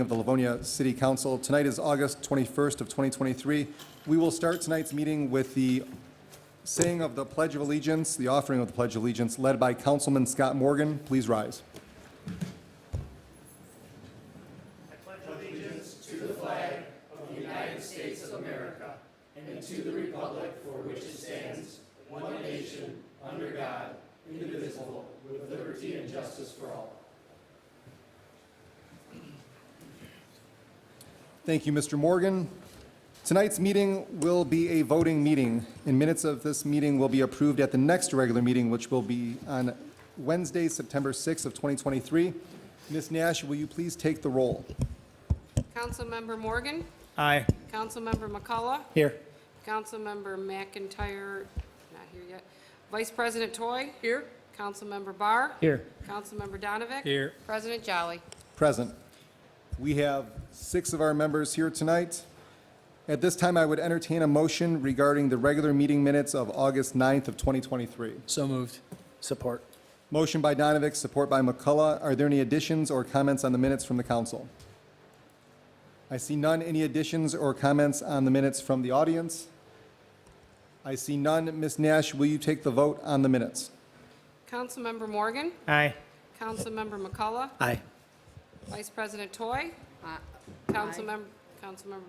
of the Livonia City Council. Tonight is August 21st of 2023. We will start tonight's meeting with the saying of the Pledge of Allegiance, the offering of the Pledge of Allegiance, led by Councilman Scott Morgan. Please rise. Thank you, Mr. Morgan. Tonight's meeting will be a voting meeting, and minutes of this meeting will be approved at the next regular meeting, which will be on Wednesday, September 6th of 2023. Ms. Nash, will you please take the roll? Councilmember Morgan? Aye. Councilmember McCullough? Here. Councilmember McIntyre, not here yet. Vice President Toy? Here. Councilmember Barr? Here. Councilmember Donovic? Here. President Jolly? Present. We have 6 of our members here tonight. At this time, I would entertain a motion regarding the regular meeting minutes of August 9th of 2023. So moved. Support. Motion by Donovic, support by McCullough. Are there any additions or comments on the minutes from the council? I see none. Any additions or comments on the minutes from the audience? I see none. Ms. Nash, will you take the vote on the minutes? Councilmember Morgan? Aye. Councilmember McCullough? Aye. Vice President Toy? Councilmember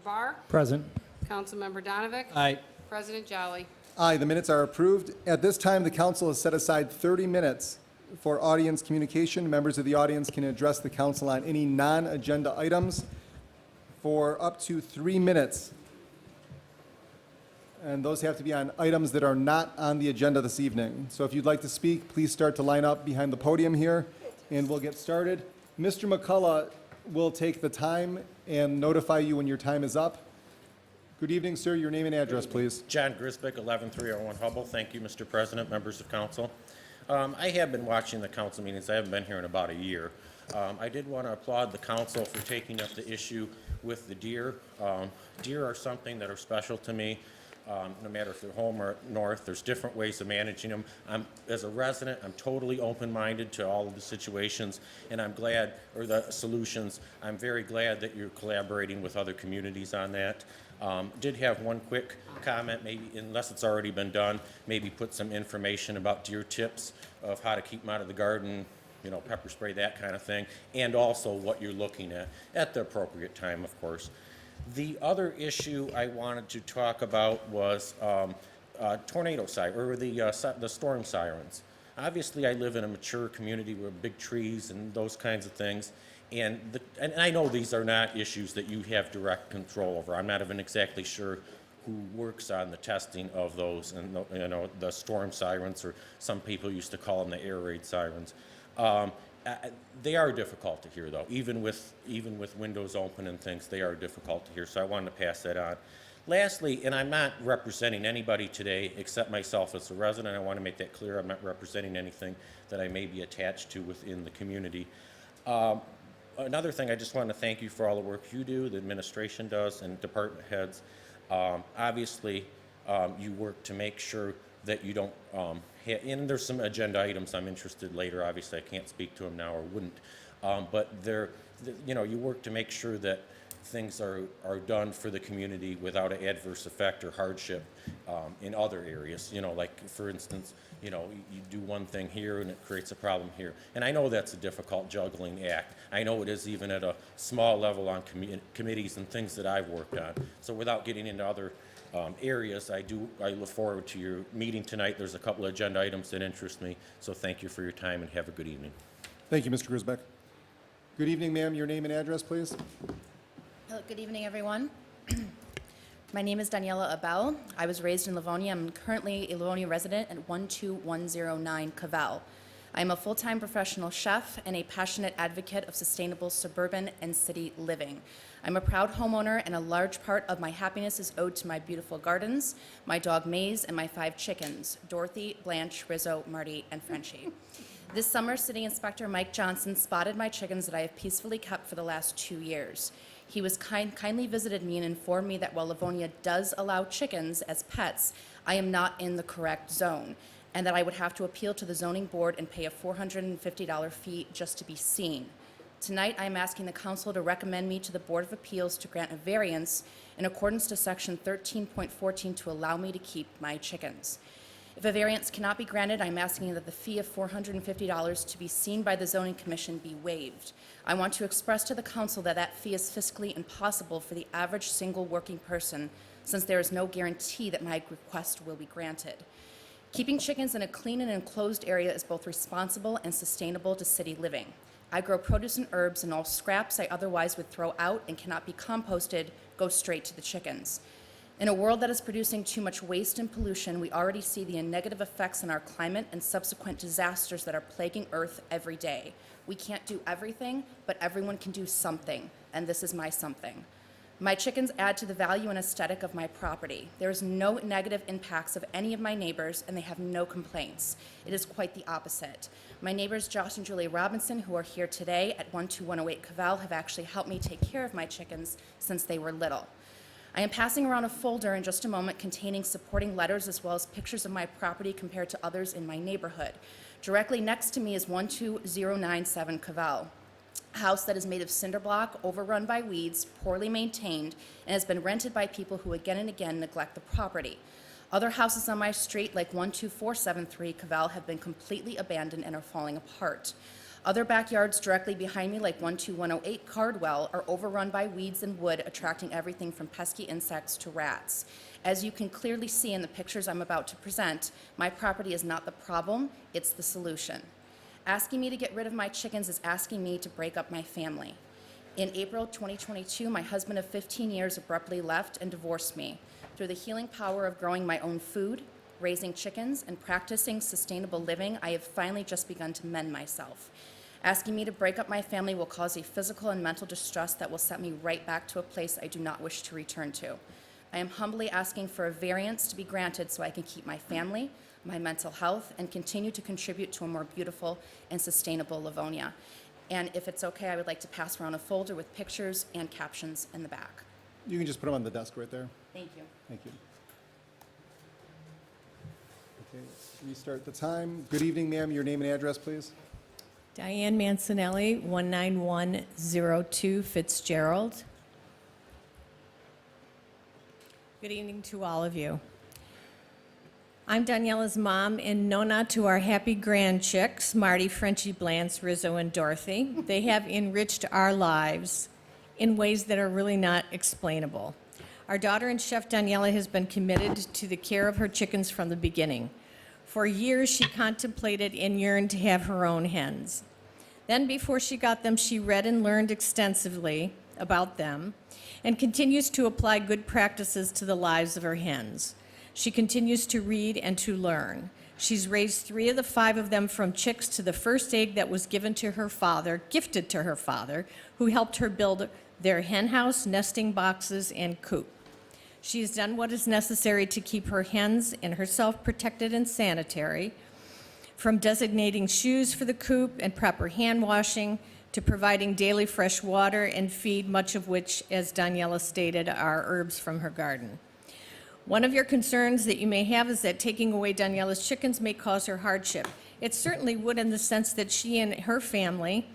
Barr? Present. Councilmember Donovic? Aye. President Jolly? Aye, the minutes are approved. At this time, the council has set aside 30 minutes for audience communication. Members of the audience can address the council on any non-agenda items for up to 3 minutes. And those have to be on items that are not on the agenda this evening. So if you'd like to speak, please start to line up behind the podium here, and we'll get started. Mr. McCullough will take the time and notify you when your time is up. Good evening, sir. Your name and address, please. John Grisbeck, 11301 Hubble. Thank you, Mr. President, members of council. I have been watching the council meetings. I haven't been here in about a year. I did want to applaud the council for taking up the issue with the deer. Deer are something that are special to me. No matter if they're home or north, there's different ways of managing them. As a resident, I'm totally open-minded to all of the situations, and I'm glad, or the solutions, I'm very glad that you're collaborating with other communities on that. Did have one quick comment, maybe, unless it's already been done, maybe put some information about deer tips of how to keep them out of the garden, you know, pepper spray, that kind of thing, and also what you're looking at the appropriate time, of course. The other issue I wanted to talk about was tornado siren, or the storm sirens. Obviously, I live in a mature community with big trees and those kinds of things, and I know these are not issues that you have direct control over. I'm not even exactly sure who works on the testing of those, and the storm sirens, or some people used to call them the air raid sirens. They are difficult to hear, though. Even with windows open and things, they are difficult to hear, so I wanted to pass that on. Lastly, and I'm not representing anybody today except myself as a resident. I want to make that clear. I'm not representing anything that I may be attached to within the community. Another thing, I just want to thank you for all the work you do, the administration does, and department heads. Obviously, you work to make sure that you don't, and there's some agenda items I'm interested later. Obviously, I can't speak to them now, or wouldn't. But you work to make sure that things are done for the community without an adverse effect or hardship in other areas. Like, for instance, you do one thing here and it creates a problem here. And I know that's a difficult juggling act. I know it is even at a small level on committees and things that I've worked on. So without getting into other areas, I look forward to your meeting tonight. There's a couple of agenda items that interest me, so thank you for your time and have a good evening. Thank you, Mr. Grisbeck. Good evening, ma'am. Your name and address, please. Hello, good evening, everyone. My name is Daniela Abel. I was raised in Livonia. I'm currently a Livonia resident at 12109 Cavell. I am a full-time professional chef and a passionate advocate of sustainable suburban and city living. I'm a proud homeowner, and a large part of my happiness is owed to my beautiful gardens, my dog Maze, and my 5 chickens, Dorothy, Blanche, Rizzo, Marty, and Frenchie. This summer, City Inspector Mike Johnson spotted my chickens that I have peacefully kept for the last 2 years. He was kindly visited me and informed me that while Livonia does allow chickens as pets, I am not in the correct zone, and that I would have to appeal to the zoning board and pay a $450 fee just to be seen. Tonight, I am asking the council to recommend me to the Board of Appeals to grant a variance in accordance to Section 13.14 to allow me to keep my chickens. If a variance cannot be granted, I'm asking that the fee of $450 to be seen by the Zoning Commission be waived. I want to express to the council that that fee is fiscally impossible for the average single working person, since there is no guarantee that my request will be granted. Keeping chickens in a clean and enclosed area is both responsible and sustainable to city living. I grow produce and herbs, and all scraps I otherwise would throw out and cannot be composted go straight to the chickens. In a world that is producing too much waste and pollution, we already see the negative effects on our climate and subsequent disasters that are plaguing Earth every day. We can't do everything, but everyone can do something, and this is my something. My chickens add to the value and aesthetic of my property. There is no negative impacts of any of my neighbors, and they have no complaints. It is quite the opposite. My neighbors, Josh and Julie Robinson, who are here today at 12108 Cavell, have actually helped me take care of my chickens since they were little. I am passing around a folder in just a moment containing supporting letters as well as pictures of my property compared to others in my neighborhood. Directly next to me is 12097 Cavell, a house that is made of cinder block, overrun by weeds, poorly maintained, and has been rented by people who again and again neglect the property. Other houses on my street, like 12473 Cavell, have been completely abandoned and are falling apart. Other backyards directly behind me, like 12108 Cardwell, are overrun by weeds and wood, attracting everything from pesky insects to rats. As you can clearly see in the pictures I'm about to present, my property is not the problem, it's the solution. Asking me to get rid of my chickens is asking me to break up my family. In April 2022, my husband of 15 years abruptly left and divorced me. Through the healing power of growing my own food, raising chickens, and practicing sustainable living, I have finally just begun to mend myself. Asking me to break up my family will cause a physical and mental distress that will set me right back to a place I do not wish to return to. I am humbly asking for a variance to be granted so I can keep my family, my mental health, and continue to contribute to a more beautiful and sustainable Livonia. And if it's okay, I would like to pass around a folder with pictures and captions in the back. You can just put them on the desk right there. Thank you. Thank you. Okay, restart the time. Good evening, ma'am. Your name and address, please. Diane Mancinelli, 19102 Fitzgerald. Good evening to all of you. I'm Daniela's mom and Nona to our happy grand chicks, Marty, Frenchie, Blance, Rizzo, and Dorothy. They have enriched our lives in ways that are really not explainable. Our daughter and chef Daniela has been committed to the care of her chickens from the beginning. For years, she contemplated and yearned to have her own hens. Then, before she got them, she read and learned extensively about them and continues to apply good practices to the lives of her hens. She continues to read and to learn. She's raised 3 of the 5 of them from chicks to the first egg that was given to her father, gifted to her father, who helped her build their hen house, nesting boxes, and coop. She has done what is necessary to keep her hens and herself protected and sanitary, from designating shoes for the coop and proper hand washing to providing daily fresh water and feed, much of which, as Daniela stated, are herbs from her garden. One of your concerns that you may have is that taking away Daniela's chickens may cause her hardship. It certainly would, in the sense that she and her family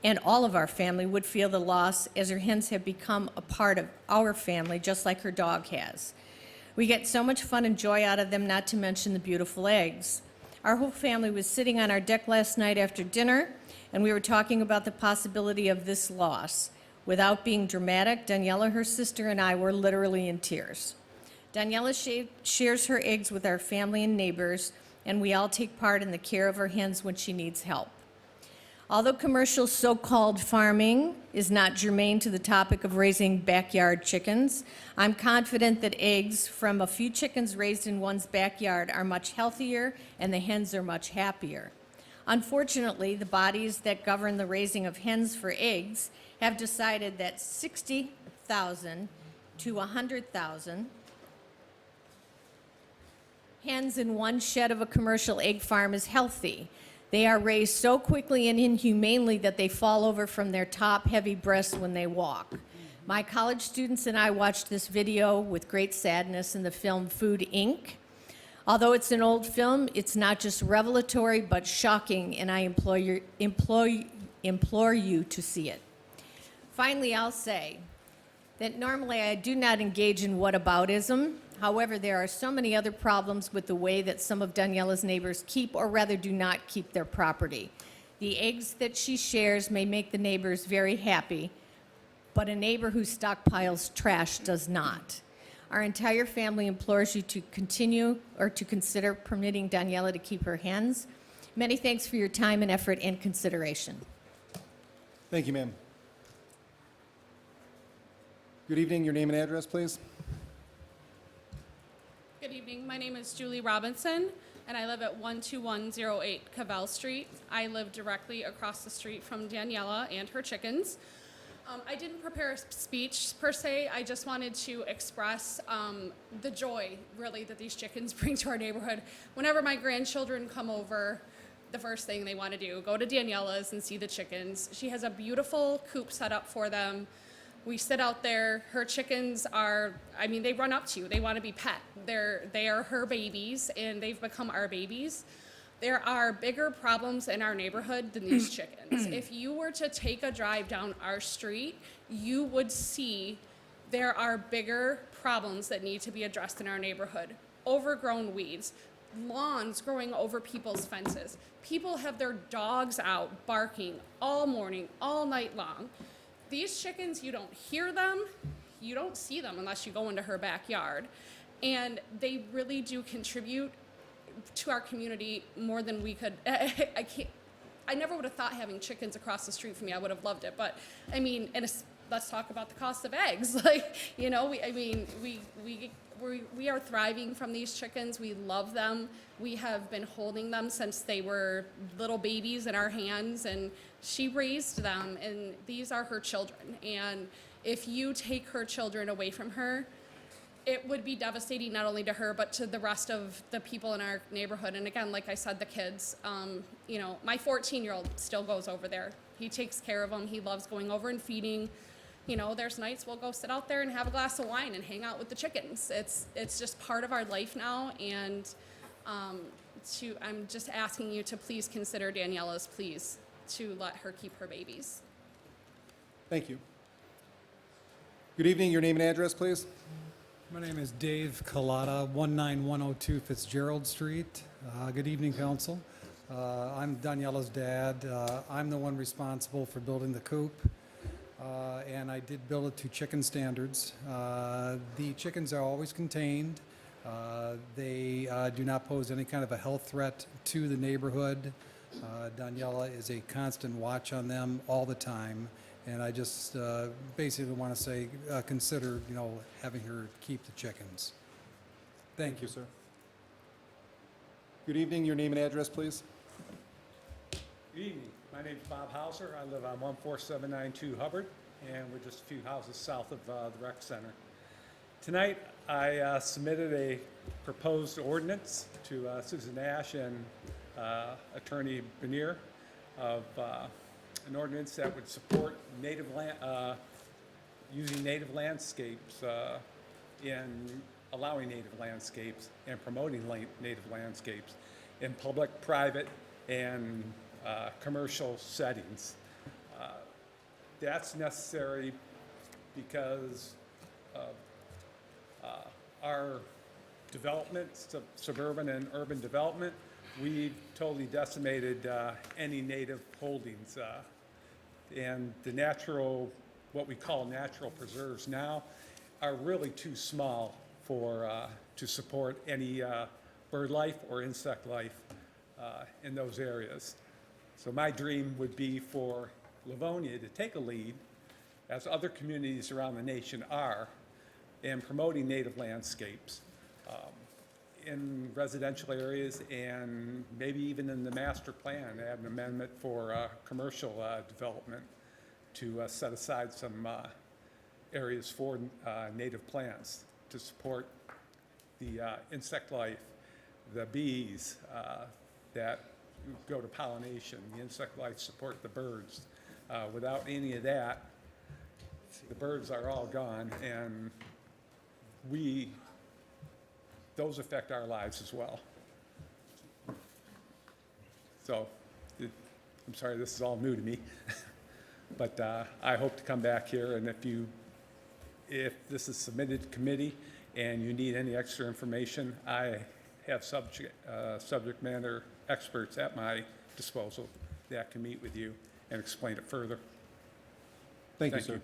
and all of our family would feel the loss, as her hens have become a part of our family, just like her dog has. We get so much fun and joy out of them, not to mention the beautiful eggs. Our whole family was sitting on our deck last night after dinner, and we were talking about the possibility of this loss. Without being dramatic, Daniela, her sister, and I were literally in tears. Daniela shares her eggs with our family and neighbors, and we all take part in the care of her hens when she needs help. Although commercial so-called farming is not germane to the topic of raising backyard chickens, I'm confident that eggs from a few chickens raised in one's backyard are much healthier and the hens are much happier. Unfortunately, the bodies that govern the raising of hens for eggs have decided that 60,000 to 100,000 hens in one shed of a commercial egg farm is healthy. They are raised so quickly and inhumanely that they fall over from their top-heavy breasts when they walk. My college students and I watched this video with great sadness in the film Food, Inc. Although it's an old film, it's not just revelatory, but shocking, and I implore implore you to see it. Finally, I'll say that normally I do not engage in whataboutism. However, there are so many other problems with the way that some of Daniela's neighbors keep, or rather do not keep, their property. The eggs that she shares may make the neighbors very happy, but a neighbor who stockpiles trash does not. Our entire family implores you to continue or to consider permitting Daniela to keep her hens. Many thanks for your time and effort and consideration. Thank you, ma'am. Good evening. Your name and address, please. Good evening. My name is Julie Robinson, and I live at 12108 Cavell Street. I live directly across the street from Daniela and her chickens. I didn't prepare a speech per se. I just wanted to express the joy, really, that these chickens bring to our neighborhood. Whenever my grandchildren come over, the first thing they want to do, go to Daniela's and see the chickens. She has a beautiful coop set up for them. We sit out there. Her chickens are, I mean, they run up to you. They want to be pet. They are her babies, and they've become our babies. There are bigger problems in our neighborhood than these chickens. If you were to take a drive down our street, you would see there are bigger problems that need to be addressed in our neighborhood. Overgrown weeds, lawns growing over people's fences. People have their dogs out barking all morning, all night long. These chickens, you don't hear them, you don't see them unless you go into her backyard. And they really do contribute to our community more than we could. I never would have thought having chickens across the street from me. I would have loved it, but I mean, let's talk about the cost of eggs. Like, you know, we are thriving from these chickens. We love them. We have been holding them since they were little babies in our hands, and she raised them, and these are her children. And if you take her children away from her, it would be devastating not only to her, but to the rest of the people in our neighborhood. And again, like I said, the kids, you know, my 14-year-old still goes over there. He takes care of them. He loves going over and feeding. You know, there's nights we'll go sit out there and have a glass of wine and hang out with the chickens. It's just part of our life now. And I'm just asking you to please consider Daniela's pleas to let her keep her babies. Thank you. Good evening. Your name and address, please. My name is Dave Collada, 19102 Fitzgerald Street. Good evening, Council. I'm Daniela's dad. I'm the one responsible for building the coop, and I did build it to chicken standards. The chickens are always contained. They do not pose any kind of a health threat to the neighborhood. Daniela is a constant watch on them all the time. And I just basically want to say, consider, you know, having her keep the chickens. Thank you, sir. Good evening. Your name and address, please. Good evening. My name is Bob Hauser. I live on 14792 Hubbard, and we're just a few houses south of the rec center. Tonight, I submitted a proposed ordinance to Susan Ash and Attorney Bernier of an ordinance that would support using native landscapes in allowing native landscapes and promoting native landscapes in public, private, and commercial settings. That's necessary because of our development, suburban and urban development. We totally decimated any native holdings. And the natural, what we call natural preserves now, are really too small for, to support any bird life or insect life in those areas. So my dream would be for Livonia to take a lead, as other communities around the nation are, in promoting native landscapes in residential areas, and maybe even in the master plan, add an amendment for commercial development to set aside some areas for native plants to support the insect life, the bees that go to pollination, the insect life support the birds. Without any of that, the birds are all gone, and those affect our lives as well. So I'm sorry, this is all new to me. But I hope to come back here, and if this is submitted to committee and you need any extra information, I have subject matter experts at my disposal that can meet with you and explain it further. Thank you, sir.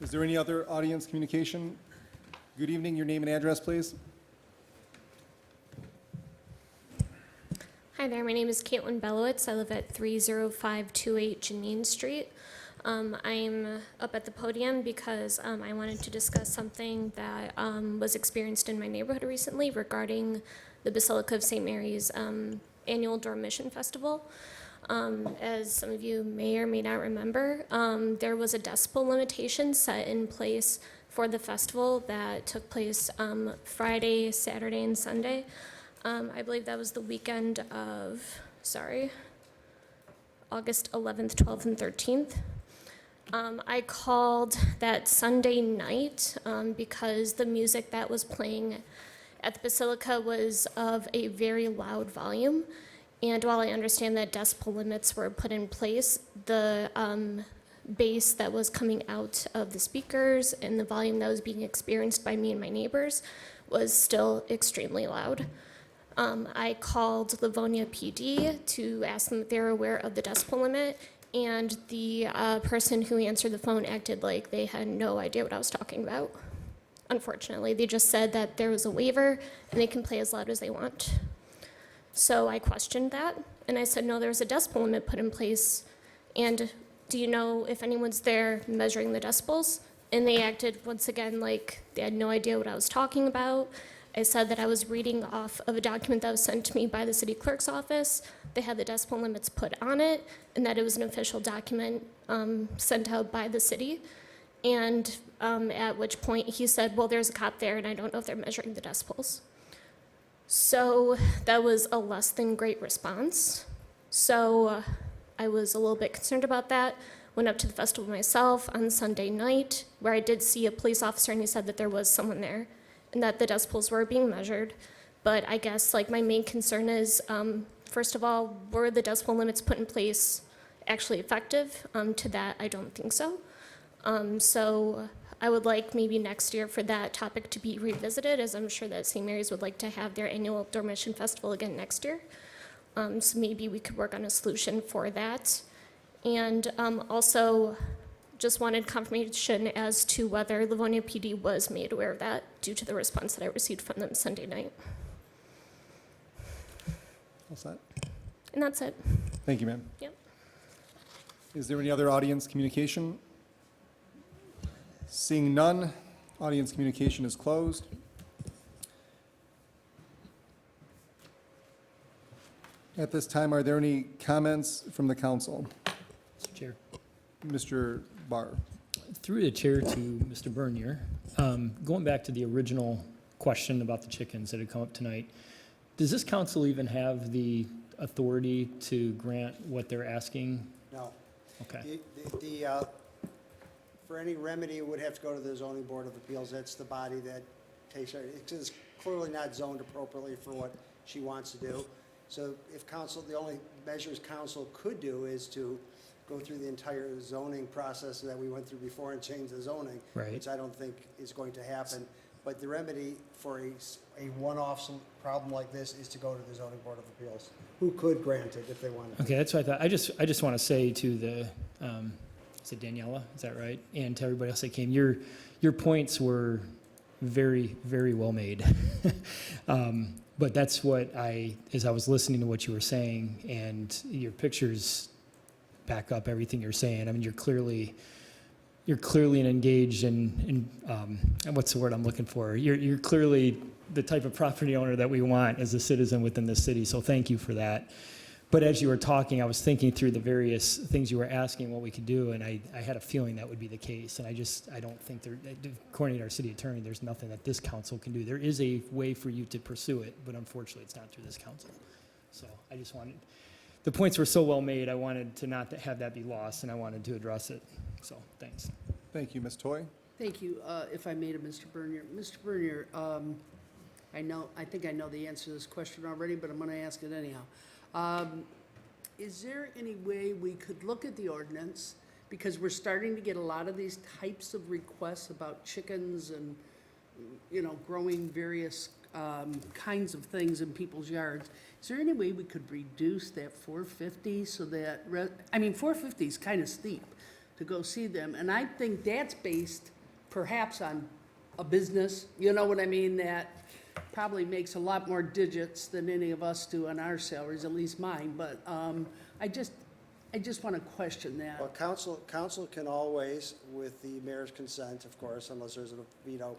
Is there any other audience communication? Good evening, your name and address, please. Hi there, my name is Caitlin Belowitz. I live at 30528 Janine Street. I'm up at the podium because I wanted to discuss something that was experienced in my neighborhood recently regarding the Basilica of St. Mary's annual Dormition Festival. As some of you may or may not remember, there was a decibel limitation set in place for the festival that took place Friday, Saturday, and Sunday. I believe that was the weekend of, August 11th, 12th, and 13th. I called that Sunday night because the music that was playing at the Basilica was of a very loud volume. And while I understand that decibel limits were put in place, the bass that was coming out of the speakers and the volume that was being experienced by me and my neighbors was still extremely loud. I called Livonia PD to ask them if they were aware of the decibel limit, and the person who answered the phone acted like they had no idea what I was talking about. Unfortunately, they just said that there was a waiver and they can play as loud as they want. So I questioned that, and I said, no, there's a decibel limit put in place, and do you know if anyone's there measuring the decibels? And they acted once again like they had no idea what I was talking about. I said that I was reading off of a document that was sent to me by the city clerk's office. They had the decibel limits put on it, and that it was an official document sent out by the city. And at which point he said, well, there's a cop there, and I don't know if they're measuring the decibels. So that was a less than great response. So I was a little bit concerned about that. Went up to the festival myself on Sunday night, where I did see a police officer, and he said that there was someone there and that the decibels were being measured. But I guess like my main concern is, first of all, were the decibel limits put in place actually effective? To that, I don't think so. So I would like maybe next year for that topic to be revisited, as I'm sure that St. Mary's would like to have their annual Dormition Festival again next year. So maybe we could work on a solution for that. And also just wanted confirmation as to whether Livonia PD was made aware of that due to the response that I received from them Sunday night. All set? And that's it. Thank you, ma'am. Yep. Is there any other audience communication? Seeing none, audience communication is closed. At this time, are there any comments from the council? Mr. Chair. Mr. Barr. Through the chair to Mr. Bernier, going back to the original question about the chickens that had come up tonight, does this council even have the authority to grant what they're asking? No. Okay. For any remedy, it would have to go to the zoning board of appeals. That's the body that takes it. It's clearly not zoned appropriately for what she wants to do. So if council, the only measures council could do is to go through the entire zoning process that we went through before and change the zoning, Right. which I don't think is going to happen. But the remedy for a one-off problem like this is to go to the zoning board of appeals, who could grant it if they wanted to. Okay, that's what I thought. I just want to say to the, is it Daniela? Is that right? And to everybody else that came, your points were very, very well made. But that's what as I was listening to what you were saying, and your pictures back up everything you're saying. I mean, you're clearly engaged and what's the word I'm looking for? You're clearly the type of property owner that we want as a citizen within this city. So thank you for that. But as you were talking, I was thinking through the various things you were asking what we could do, and I had a feeling that would be the case. And I don't think according to our city attorney, there's nothing that this council can do. There is a way for you to pursue it, but unfortunately, it's not through this council. So I just wanted, the points were so well made, I wanted to not have that be lost, and I wanted to address it. So thanks. Thank you, Ms. Toy. Thank you. If I may, to Mr. Bernier. Mr. Bernier, I think I know the answer to this question already, but I'm going to ask it anyhow. is there any way we could look at the ordinance? Because we're starting to get a lot of these types of requests about chickens and, you know, growing various kinds of things in people's yards. Is there any way we could reduce that 450 so that, I mean, 450 is kind of steep to go see them. And I think that's based perhaps on a business, you know what I mean, that probably makes a lot more digits than any of us do on our salaries, at least mine. But I just want to question that. Well, council can always, with the mayor's consent, of course, unless there's a veto,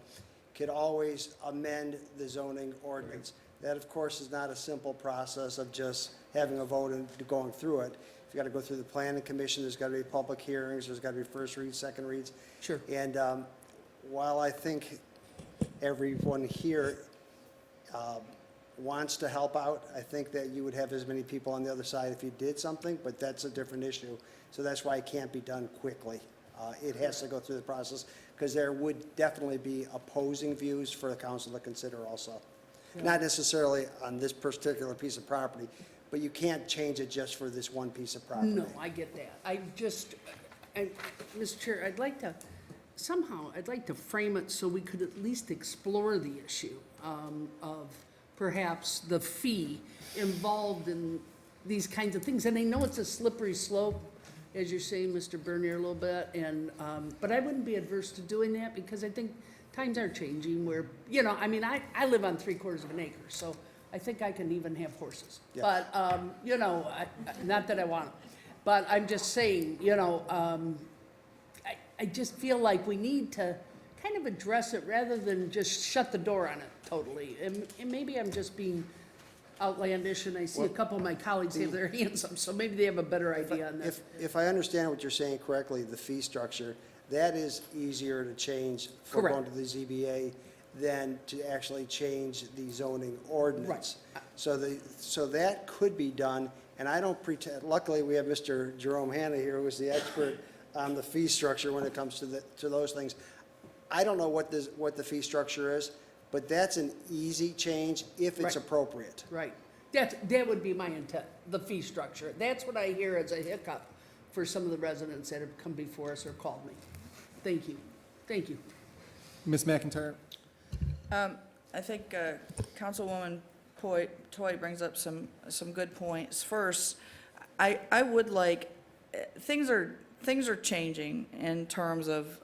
could always amend the zoning ordinance. That, of course, is not a simple process of just having a vote and going through it. You got to go through the planning commission, there's got to be public hearings, there's got to be first reads, second reads. Sure. And while I think everyone here wants to help out, I think that you would have as many people on the other side if you did something, but that's a different issue. So that's why it can't be done quickly. It has to go through the process, because there would definitely be opposing views for the council to consider also. Not necessarily on this particular piece of property, but you can't change it just for this one piece of property. No, I get that. Mr. Chair, I'd like to frame it so we could at least explore the issue of perhaps the fee involved in these kinds of things. And I know it's a slippery slope, as you're saying, Mr. Bernier, a little bit, and, but I wouldn't be adverse to doing that, because I think times are changing where, you know, I mean, I live on 3/4 of an acre, so I think I can even have horses. Yeah. But, you know, not that I want them, but I'm just saying, you know, I just feel like we need to kind of address it rather than just shut the door on it totally. And maybe I'm just being outlandish, and I see a couple of my colleagues have their hands up, so maybe they have a better idea on that. If I understand what you're saying correctly, the fee structure, that is easier to change for Correct. going to the ZBA than to actually change the zoning ordinance. Right. So that could be done, and I don't pretend, luckily we have Mr. Jerome Hanna here, who is the expert on the fee structure when it comes to those things. I don't know what the fee structure is, but that's an easy change if it's Right. appropriate. Right. That would be my intent, the fee structure. That's what I hear as a hiccup for some of the residents that have come before us or called me. Thank you. Thank you. Ms. McIntyre? I think Councilwoman Toy brings up some good points. First, I would like, things are changing in terms of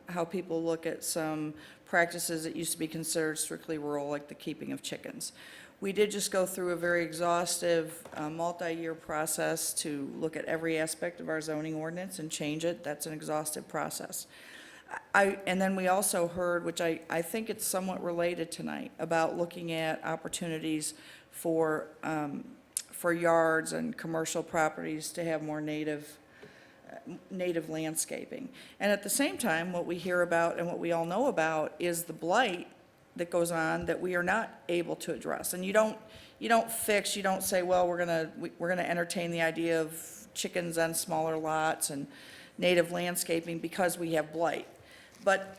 how people look at some practices that used to be considered strictly rural, like the keeping of chickens. We did just go through a very exhaustive, multi-year process to look at every aspect of our zoning ordinance and change it. That's an exhaustive process. And then we also heard, which I think it's somewhat related tonight, about looking at opportunities for yards and commercial properties to have more native landscaping. And at the same time, what we hear about and what we all know about is the blight that goes on that we are not able to address. And you don't say, well, we're gonna entertain the idea of chickens on smaller lots and native landscaping because we have blight. But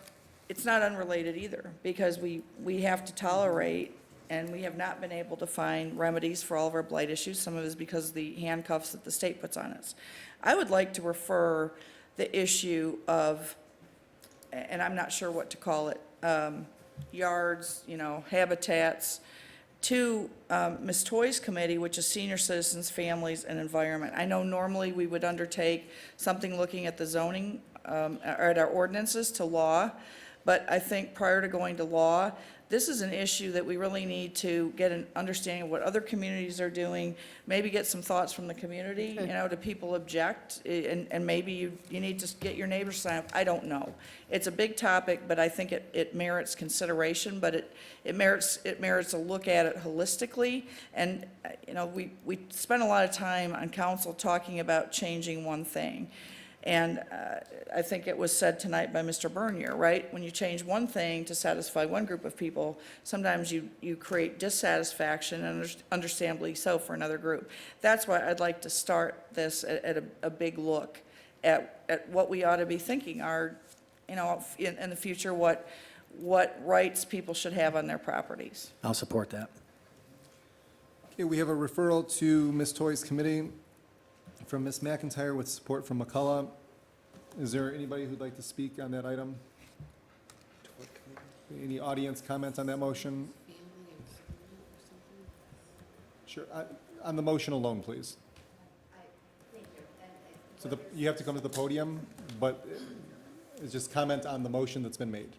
it's not unrelated either, because we have to tolerate, and we have not been able to find remedies for all of our blight issues. Some of it is because of the handcuffs that the state puts on us. I would like to refer the issue of, and I'm not sure what to call it, yards, habitats, to Ms. Toy's committee, which is Senior Citizens, Families, and Environment. I know normally we would undertake something looking at the zoning, or at our ordinances to law, but I think prior to going to law, this is an issue that we really need to get an understanding of what other communities are doing, maybe get some thoughts from the community, do people object, and maybe you need to get your neighbors to sign up. I don't know. It's a big topic, but I think it merits consideration, but it merits a look at it holistically. And, we spent a lot of time on council talking about changing one thing. And I think it was said tonight by Mr. Bernier, right? When you change one thing to satisfy one group of people, sometimes you create dissatisfaction, and understandably so, for another group. That's why I'd like to start this at a big look at what we ought to be thinking are, in the future, what rights people should have on their properties. I'll support that. Okay, we have a referral to Ms. Toy's committee. from Ms. McIntyre with support from McCullough. Is there anybody who'd like to speak on that item? Any audience comments on that motion? Sure, on the motion alone, please. So you have to come to the podium, but it's just comment on the motion that's been made.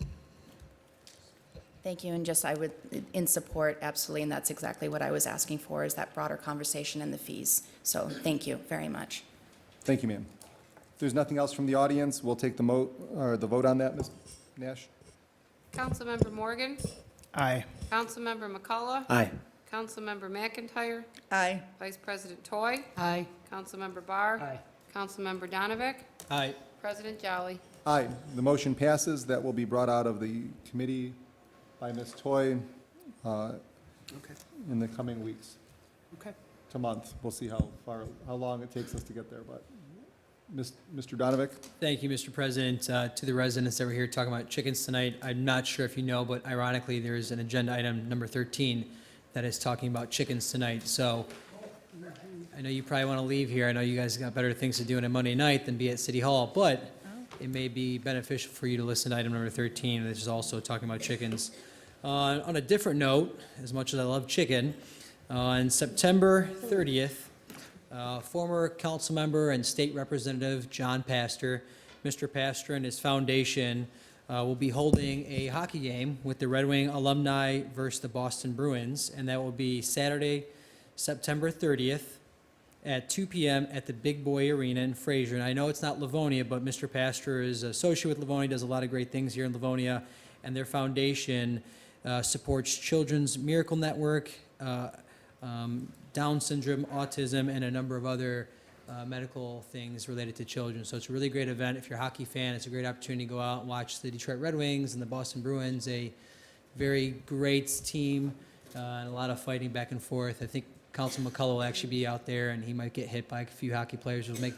Thank you, and just I would, in support, absolutely, and that's exactly what I was asking for, is that broader conversation and the fees. So thank you very much. Thank you, ma'am. If there's nothing else from the audience, we'll take the vote on that, Ms. Nash. Councilmember Morgan? Aye. Councilmember McCullough? Aye. Councilmember McIntyre? Aye. Vice President Toy? Aye. Councilmember Barr? Aye. Councilmember Donovan? Aye. President Jolly? Aye, the motion passes. That will be brought out of the committee by Ms. Toy Okay, in the coming weeks okay. to month. We'll see how long it takes us to get there, but Mr. Donovan? Thank you, Mr. President. To the residents that were here talking about chickens tonight, I'm not sure if you know, but ironically, there is an agenda item number 13 that is talking about chickens tonight. So I know you probably want to leave here. I know you guys got better things to do on a Monday night than be at City Hall, but it may be beneficial for you to listen to item number 13, which is also talking about chickens. On a different note, as much as I love chicken, on September 30th, former council member and state representative John Pastor, Mr. Pastor and his foundation will be holding a hockey game with the Red Wing alumni versus the Boston Bruins, and that will be Saturday, September 30th at 2 p.m. at the Big Boy Arena in Fraser. And I know it's not Livonia, but Mr. Pastor is associated with Livonia, does a lot of great things here in Livonia, and their foundation supports Children's Miracle Network, Down syndrome, autism, and a number of other medical things related to children. So it's a really great event. If you're a hockey fan, it's a great opportunity to go out and watch the Detroit Red Wings and the Boston Bruins, a very great team, and a lot of fighting back and forth. I think Councilman McCullough will actually be out there, and he might get hit by a few hockey players, which will make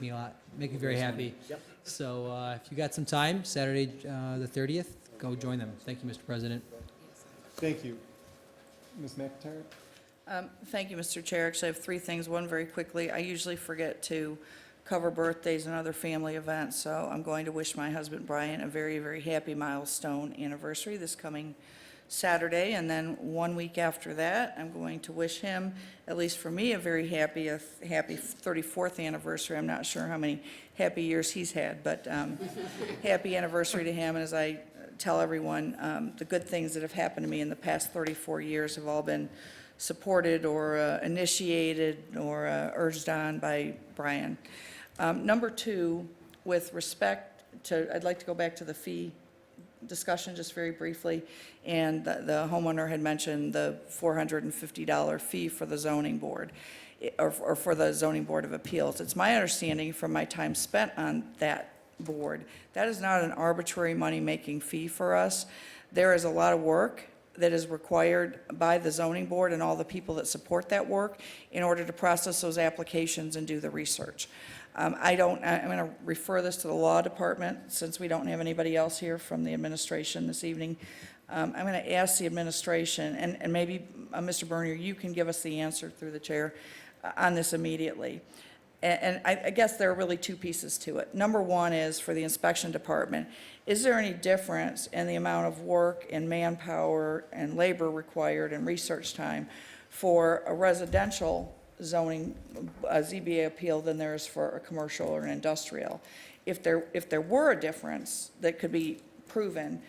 me very happy. Yep. So if you got some time, Saturday the 30th, go join them. Thank you, Mr. President. Thank you. Ms. McIntyre? Thank you, Mr. Chair. Actually, I have three things. One, very quickly, I usually forget to cover birthdays and other family events, so I'm going to wish my husband Brian a very, very happy milestone anniversary this coming Saturday, and then 1 week after that, I'm going to wish him, at least for me, a very happy 34th anniversary. I'm not sure how many happy years he's had, but happy anniversary to him. And as I tell everyone, the good things that have happened to me in the past 34 years have all been supported or initiated or urged on by Brian. Number two, with respect to, I'd like to go back to the fee discussion just very briefly, and the homeowner had mentioned the $450 fee for the zoning board, or for the zoning board of appeals. It's my understanding from my time spent on that board, that is not an arbitrary money-making fee for us. There is a lot of work that is required by the zoning board and all the people that support that work in order to process those applications and do the research. I'm going to refer this to the law department, since we don't have anybody else here from the administration this evening. I'm going to ask the administration, and maybe, Mr. Bernier, you can give us the answer through the chair on this immediately. And I guess there are really two pieces to it. Number one is for the inspection department, is there any difference in the amount of work and manpower and labor required and research time for a residential zoning ZBA appeal than there is for a commercial or an industrial? If there were a difference that could be proven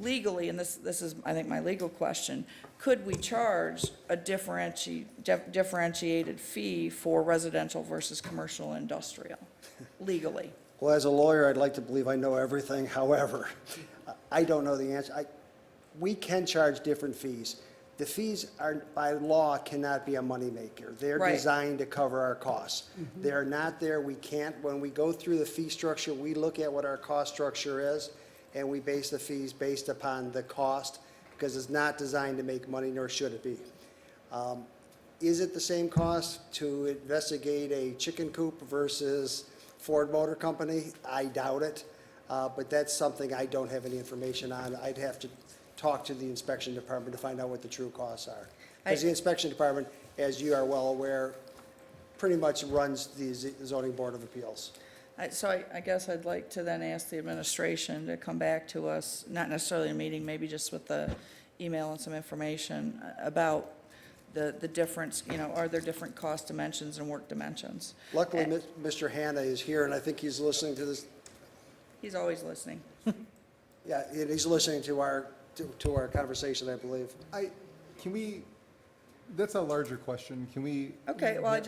legally, and this is, I think, my legal question, could we charge a differentiated fee for residential versus commercial and industrial legally? Well, as a lawyer, I'd like to believe I know everything. However, I don't know the answer. We can charge different fees. The fees are, by law, cannot be a moneymaker. They're Right. designed to cover our costs. They're not there. We can't, when we go through the fee structure, we look at what our cost structure is, and we base the fees based upon the cost, because it's not designed to make money, nor should it be. Is it the same cost to investigate a chicken coop versus Ford Motor Company? I doubt it, but that's something I don't have any information on. I'd have to talk to the inspection department to find out what the true costs are. Because the inspection department, as you are well aware, pretty much runs the zoning board of appeals. So I guess I'd like to then ask the administration to come back to us, not necessarily a meeting, maybe just with the email and some information about the difference, you know, are there different cost dimensions and work dimensions? Luckily, Mr. Hanna is here, and I think he's listening to this. He's always listening. Yeah, and he's listening to our conversation, I believe. Can we, that's a larger question. Can we? Okay, well,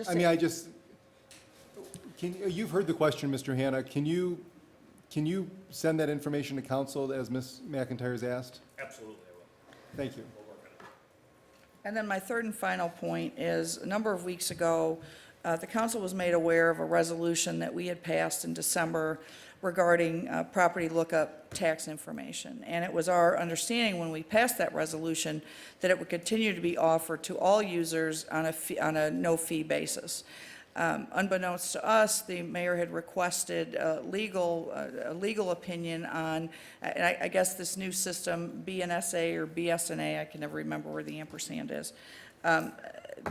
You've heard the question, Mr. Hanna. Can you send that information to council as Ms. McIntyre's asked? Absolutely, I will. Thank you. We'll work on it. And then my third and final point is, a number of weeks ago, the council was made aware of a resolution that we had passed in December regarding property lookup tax information. And it was our understanding when we passed that resolution that it would continue to be offered to all users on a no-fee basis. Unbeknownst to us, the mayor had requested a legal opinion on, and I guess this new system, BNSA or BSNA, I can never remember where the ampersand is.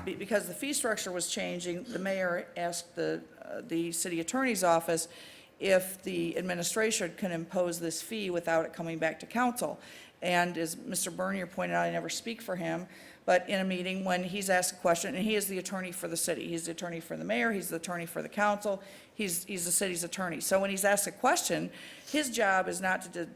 Because the fee structure was changing, the mayor asked the city attorney's office if the administration can impose this fee without it coming back to council. And as Mr. Bernier pointed out, I never speak for him, but in a meeting when he's asked a question, and he is the attorney for the city, he's the attorney for the mayor, he's the attorney for the council, he's the city's attorney. So when he's asked a question, his job is not to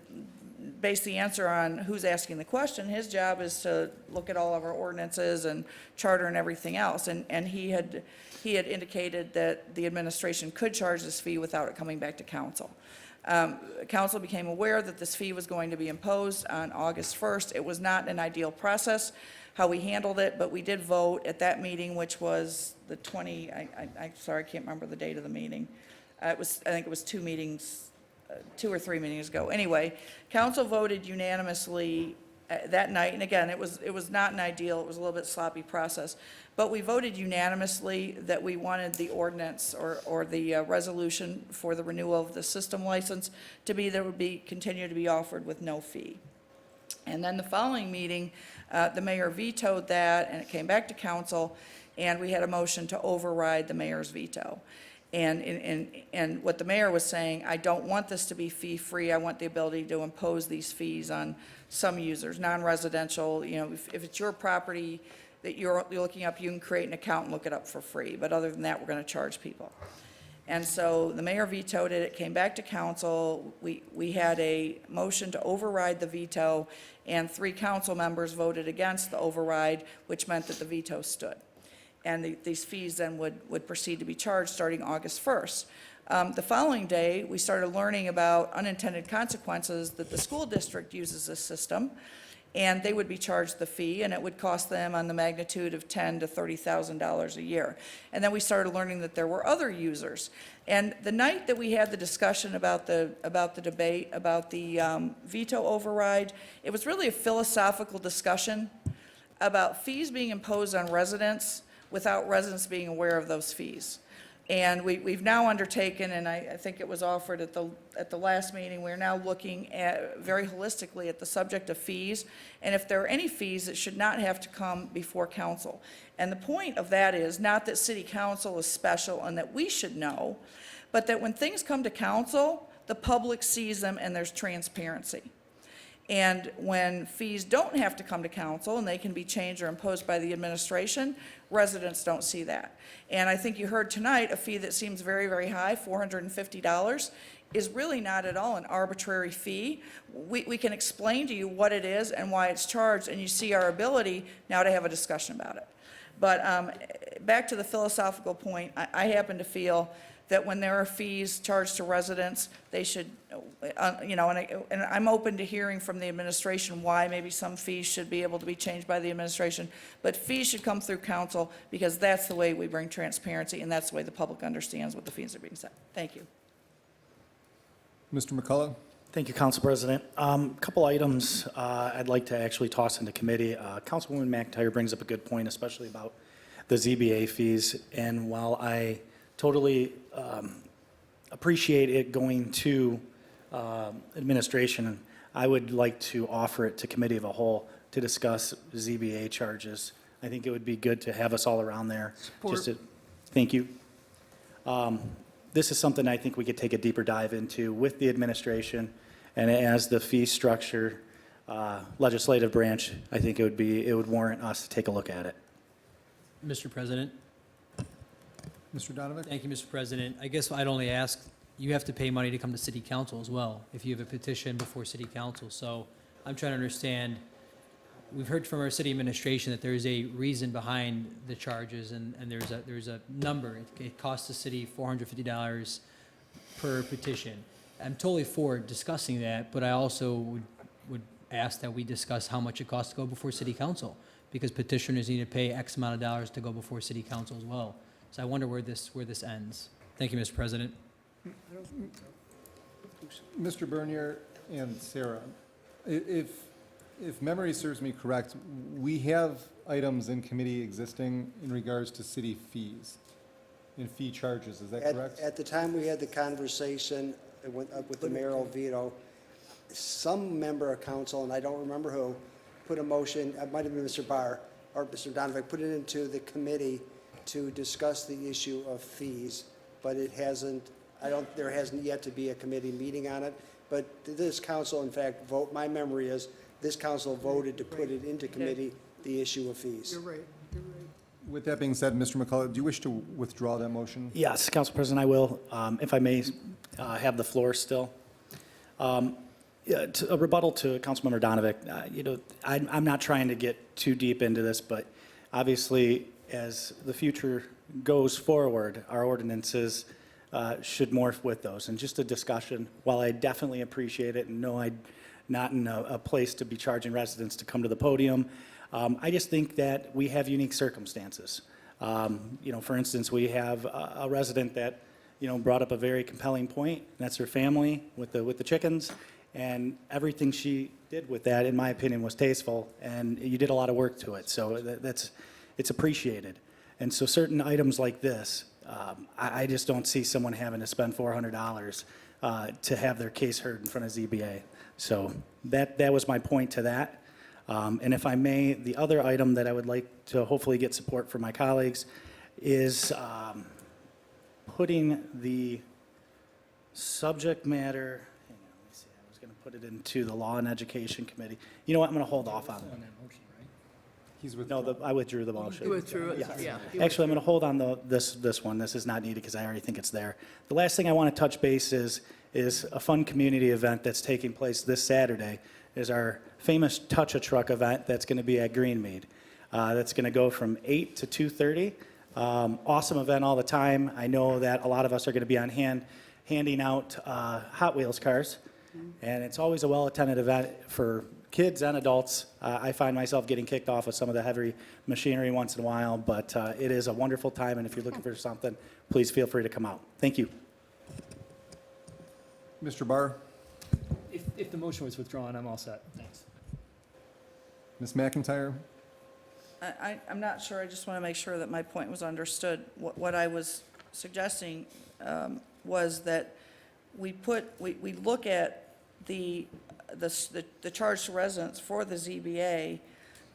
base the answer on who's asking the question. His job is to look at all of our ordinances and charter and everything else. And he had indicated that the administration could charge this fee without it coming back to council. Council became aware that this fee was going to be imposed on August 1st. It was not an ideal process, how we handled it, but we did vote at that meeting, which was the sorry, I can't remember the date of the meeting. I think it was 2 or 3 meetings ago. Anyway, council voted unanimously that night, and again, it was not an ideal, it was a little bit sloppy process, but we voted unanimously that we wanted the ordinance or the resolution for the renewal of the system license to be, that would be, continue to be offered with no fee. And then the following meeting, the mayor vetoed that, and it came back to council, and we had a motion to override the mayor's veto. And what the mayor was saying, I don't want this to be fee-free. I want the ability to impose these fees on some users, non-residential. You know, if it's your property that you're looking up, you can create an account and look it up for free. But other than that, we're going to charge people. And so the mayor vetoed it. It came back to council. We had a motion to override the veto, and 3 council members voted against the override, which meant that the veto stood. And these fees then would proceed to be charged starting August 1st. The following day, we started learning about unintended consequences that the school district uses this system, and they would be charged the fee, and it would cost them on the magnitude of $10,000 to $30,000 a year. And then we started learning that there were other users. And the night that we had the discussion about the debate about the veto override, it was really a philosophical discussion about fees being imposed on residents without residents being aware of those fees. And we've now undertaken, and I think it was offered at the last meeting, we're now looking at very holistically at the subject of fees, and if there are any fees that should not have to come before council. And the point of that is not that city council is special and that we should know, but that when things come to council, the public sees them and there's transparency. And when fees don't have to come to council and they can be changed or imposed by the administration, residents don't see that. And I think you heard tonight a fee that seems very, very high, $450, is really not at all an arbitrary fee. We can explain to you what it is and why it's charged, and you see our ability now to have a discussion about it. But back to the philosophical point, I happen to feel that when there are fees charged to residents, they should, you know, and I'm open to hearing from the administration why maybe some fees should be able to be changed by the administration, but fees should come through council because that's the way we bring transparency and that's the way the public understands what the fees are being set. Thank you. Mr. McCullough? Thank you, Council President. Couple items I'd like to actually toss into committee. Councilwoman McIntyre brings up a good point, especially about the ZBA fees, and while I totally appreciate it going to administration, I would like to offer it to committee of a whole to discuss ZBA charges. I think it would be good to have us all around there. Support. Thank you. This is something I think we could take a deeper dive into with the administration, and as the fee structure legislative branch, I think it would warrant us to take a look at it. Mr. President? Mr. Donovan? Thank you, Mr. President. I guess I'd only ask, you have to pay money to come to city council as well, if you have a petition before city council. So I'm trying to understand, we've heard from our city administration that there is a reason behind the charges, and there's a number. It costs the city $450 per petition. I'm totally for discussing that, but I also would ask that we discuss how much it costs to go before city council, because petitioners need to pay X amount of dollars to go before city council as well. So I wonder where this ends. Thank you, Mr. President. Mr. Bernier and Sarah, if memory serves me correct, we have items in committee existing in regards to city fees and fee charges, is that correct? At the time we had the conversation with the mayoral veto, some member of council, and I don't remember who, put a motion, it might have been Mr. Barr or Mr. Donovan, put it into the committee to discuss the issue of fees, but it hasn't, there hasn't yet to be a committee meeting on it. But this council, in fact, my memory is, this council voted to put it into committee, the issue of fees. You're right, you're right. With that being said, Mr. McCullough, do you wish to withdraw that motion? Yes, Council President, I will, if I may have the floor still. A rebuttal to Councilmember Donovan, I'm not trying to get too deep into this, but obviously, as the future goes forward, our ordinances should morph with those. And just a discussion, while I definitely appreciate it and know I'm not in a place to be charging residents to come to the podium, I just think that we have unique circumstances. For instance, we have a resident that, brought up a very compelling point, and that's her family with the chickens, and everything she did with that, in my opinion, was tasteful, and you did a lot of work to it, so it's appreciated. And so certain items like this, I just don't see someone having to spend $400 to have their case heard in front of ZBA. So that was my point to that. And if I may, the other item that I would like to hopefully get support from my colleagues is putting the subject matter, hang on, let me see, I was going to put it into the Law and Education Committee. You know what, I'm going to hold off on it. No, I withdrew the motion. You withdrew it, yeah. Actually, I'm going to hold on this one. This is not needed because I already think it's there. The last thing I want to touch base is a fun community event that's taking place this Saturday. Is our famous Touch a Truck event that's going to be at Greenmead. That's going to go from 8 to 2:30. Awesome event all the time. I know that a lot of us are going to be on hand handing out Hot Wheels cars, and it's always a well-attended event for kids and adults. I find myself getting kicked off with some of the heavy machinery once in a while, but it is a wonderful time, and if you're looking for something, please feel free to come out. Thank you. Mr. Barr? If the motion was withdrawn, I'm all set. Thanks. Ms. McIntyre? I'm not sure, I just want to make sure that my point was understood. What I was suggesting was that we look at the charge to residents for the ZBA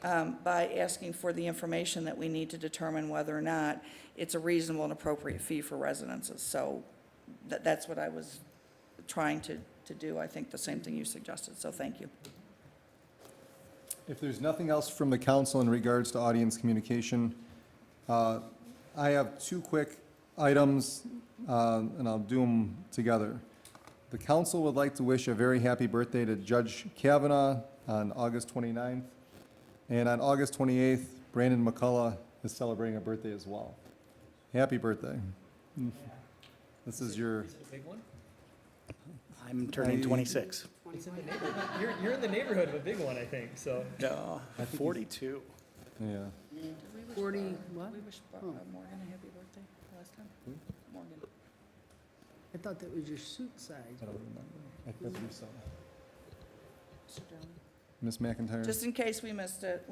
by asking for the information that we need to determine whether or not it's a reasonable and appropriate fee for residences. So that's what I was trying to do. I think the same thing you suggested, so thank you. If there's nothing else from the council in regards to audience communication, I have two quick items, and I'll do them together. The council would like to wish a very happy birthday to Judge Kavanaugh on August 29th. And on August 28th, Brandon McCullough is celebrating a birthday as well. Happy birthday. This is your... Is it a big one? I'm turning 26. You're in the neighborhood of a big one, I think, so. No, 42. Yeah. 40, what? We wished Morgan a happy birthday last time. Morgan. I thought that was your suit size. I don't remember. I thought you saw. Ms. McIntyre? Just in case we missed it,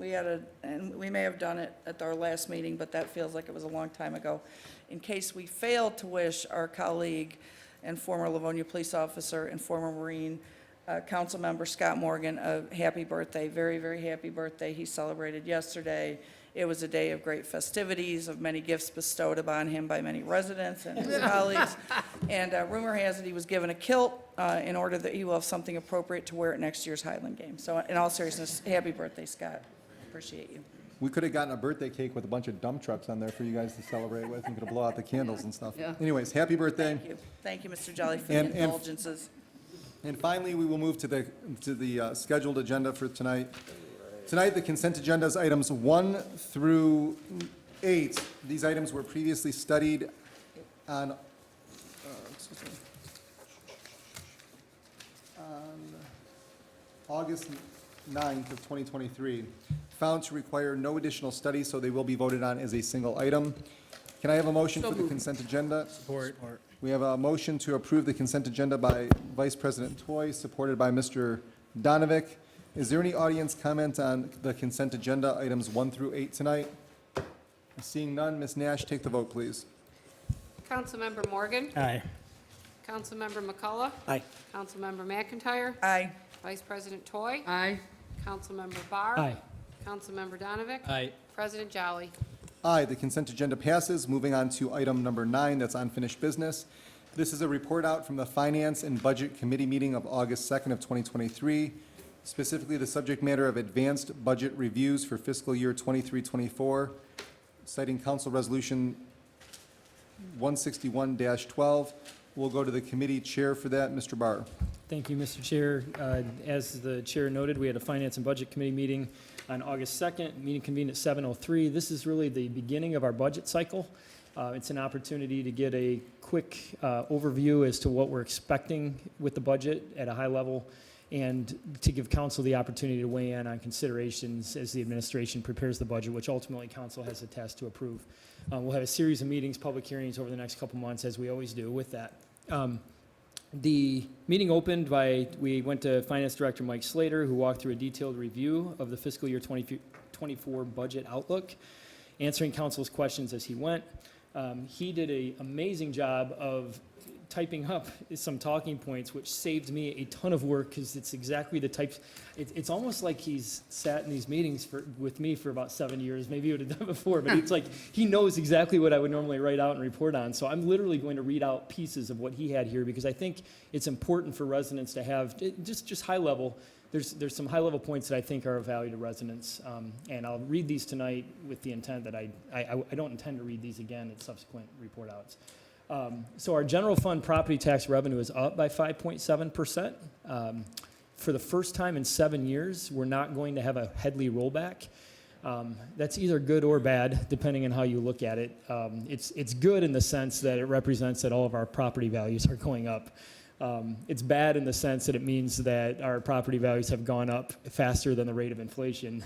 and we may have done it at our last meeting, but that feels like it was a long time ago. In case we failed to wish our colleague and former Livonia police officer and former Marine, Councilmember Scott Morgan a happy birthday, very, very happy birthday. He celebrated yesterday. It was a day of great festivities, of many gifts bestowed upon him by many residents and his colleagues. And rumor has it he was given a kilt in order that he will have something appropriate to wear at next year's Highland Games. So in all seriousness, happy birthday, Scott. Appreciate you. We could have gotten a birthday cake with a bunch of dump trucks on there for you guys to celebrate with, and could have blown out the candles and stuff. Yeah. Anyways, happy birthday. Thank you. Thank you, Mr. Jolly, for And- the and- indulgences. And finally, we will move to the scheduled agenda for tonight. Tonight, the consent agenda is items 1 through 8. These items were previously studied on, on August 9th of 2023. Found to require no additional study, so they will be voted on as a single item. Can I have a motion for the consent agenda? Support. We have a motion to approve the consent agenda by Vice President Toy, supported by Mr. Donovic. Is there any audience comment on the consent agenda, items 1 through 8 tonight? Seeing none, Ms. Nash, take the vote, please. Councilmember Morgan? Aye. Councilmember McCullough? Aye. Councilmember McIntyre? Aye. Vice President Toy? Aye. Councilmember Barr? Aye. Councilmember Donovic? Aye. President Jolly? Aye, the consent agenda passes. Moving on to item number 9, that's unfinished business. This is a report out from the Finance and Budget Committee meeting of August 2nd of 2023, specifically the subject matter of advanced budget reviews for fiscal year 23-24, citing Council Resolution 161-12. We'll go to the committee chair for that, Mr. Barr. Thank you, Mr. Chair. As the chair noted, we had a Finance and Budget Committee meeting on August 2nd, meeting convened at 7:03. This is really the beginning of our budget cycle. It's an opportunity to get a quick overview as to what we're expecting with the budget at a high level, and to give council the opportunity to weigh in on considerations as the administration prepares the budget, which ultimately council has a task to approve. We'll have a series of meetings, public hearings over the next couple months, as we always do with that. The meeting opened we went to Finance Director Mike Slater, who walked through a detailed review of the fiscal year 2024 budget outlook, answering council's questions as he went. He did an amazing job of typing up some talking points, which saved me a ton of work, because it's exactly the types. It's almost like he's sat in these meetings with me for about 7 years. Maybe he would have done it before, but it's like he knows exactly what I would normally write out and report on. So I'm literally going to read out pieces of what he had here, because I think it's important for residents to have just high level. There's some high level points that I think are of value to residents, and I'll read these tonight with the intent that I don't intend to read these again at subsequent report outs. So our general fund property tax revenue is up by 5.7%. For the first time in 7 years, we're not going to have a Headley rollback. That's either good or bad, depending on how you look at it. It's good in the sense that it represents that all of our property values are going up. It's bad in the sense that it means that our property values have gone up faster than the rate of inflation.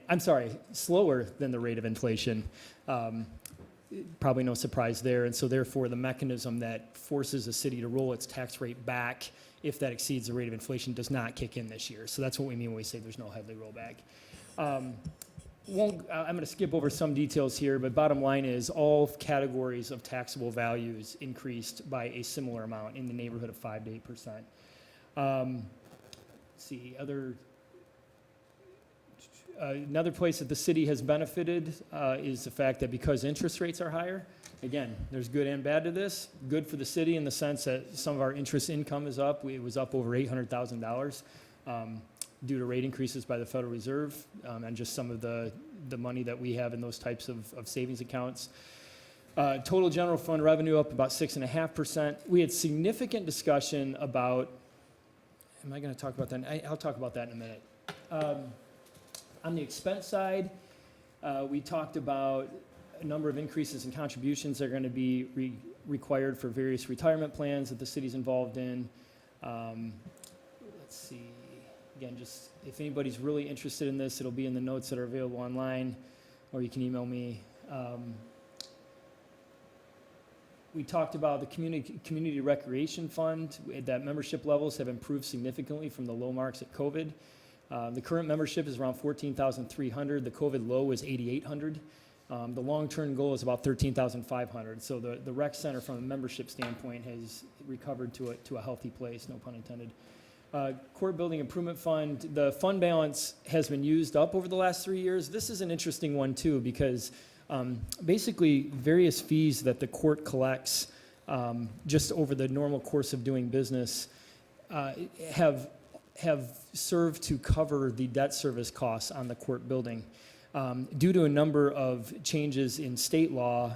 I'm sorry, slower than the rate of inflation. Probably no surprise there, and so therefore the mechanism that forces a city to roll its tax rate back if that exceeds the rate of inflation does not kick in this year. So that's what we mean when we say there's no Headley rollback. I'm going to skip over some details here, but bottom line is all categories of taxable values increased by a similar amount in the neighborhood of 5 to 8%. Let's see, another place that the city has benefited is the fact that because interest rates are higher, again, there's good and bad to this. Good for the city in the sense that some of our interest income is up. It was up over $800,000 due to rate increases by the Federal Reserve and just some of the money that we have in those types of savings accounts. Total general fund revenue up about 6.5%. We had significant discussion about, am I going to talk about that? I'll talk about that in a minute. On the expense side, we talked about a number of increases in contributions that are going to be required for various retirement plans that the city's involved in. Let's see. Again, just if anybody's really interested in this, it'll be in the notes that are available online, or you can email me. We talked about the community recreation fund, that membership levels have improved significantly from the low marks at COVID. The current membership is around 14,300. The COVID low is 8,800. The long-term goal is about 13,500. So the rec center, from a membership standpoint, has recovered to a healthy place, no pun intended. Court Building Improvement Fund, the fund balance has been used up over the last 3 years. This is an interesting one too, because basically various fees that the court collects just over the normal course of doing business have served to cover the debt service costs on the court building. Due to a number of changes in state law,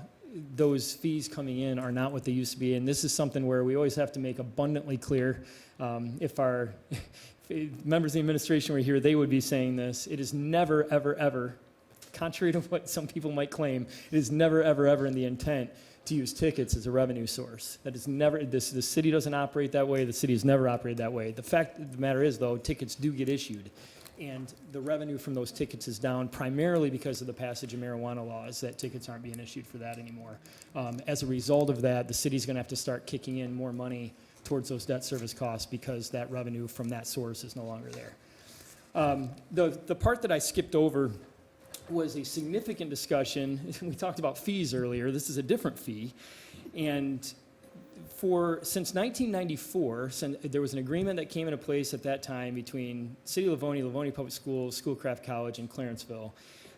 those fees coming in are not what they used to be, and this is something where we always have to make abundantly clear. If our members of the administration were here, they would be saying this. It is never, ever, ever, contrary to what some people might claim, it is never, ever, ever in the intent to use tickets as a revenue source. That is never, the city doesn't operate that way. The city has never operated that way. The fact of the matter is, though, tickets do get issued. And the revenue from those tickets is down primarily because of the passage of marijuana laws, that tickets aren't being issued for that anymore. As a result of that, the city's going to have to start kicking in more money towards those debt service costs because that revenue from that source is no longer there. The part that I skipped over was a significant discussion. We talked about fees earlier. This is a different fee. And since 1994, there was an agreement that came into place at that time between City of Livonia, Livonia Public Schools, Schoolcraft College, and Clarenceville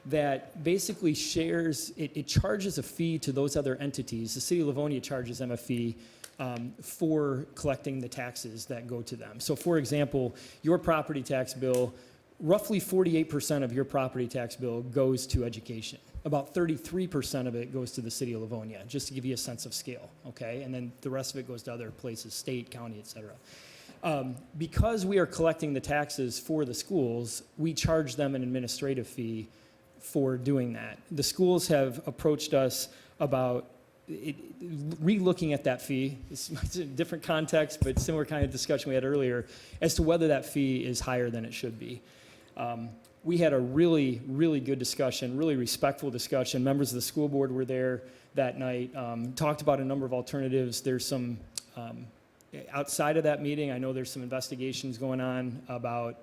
that basically shares, it charges a fee to those other entities. The City of Livonia charges them a fee for collecting the taxes that go to them. So for example, your property tax bill, roughly 48% of your property tax bill goes to education. About 33% of it goes to the City of Livonia, just to give you a sense of scale, okay? And then the rest of it goes to other places, state, county, et cetera. Because we are collecting the taxes for the schools, we charge them an administrative fee for doing that. The schools have approached us about re-looking at that fee. It's a different context, but similar kind of discussion we had earlier as to whether that fee is higher than it should be. We had a really, really good discussion, really respectful discussion. Members of the school board were there that night, talked about a number of alternatives. There's some, outside of that meeting, I know there's some investigations going on about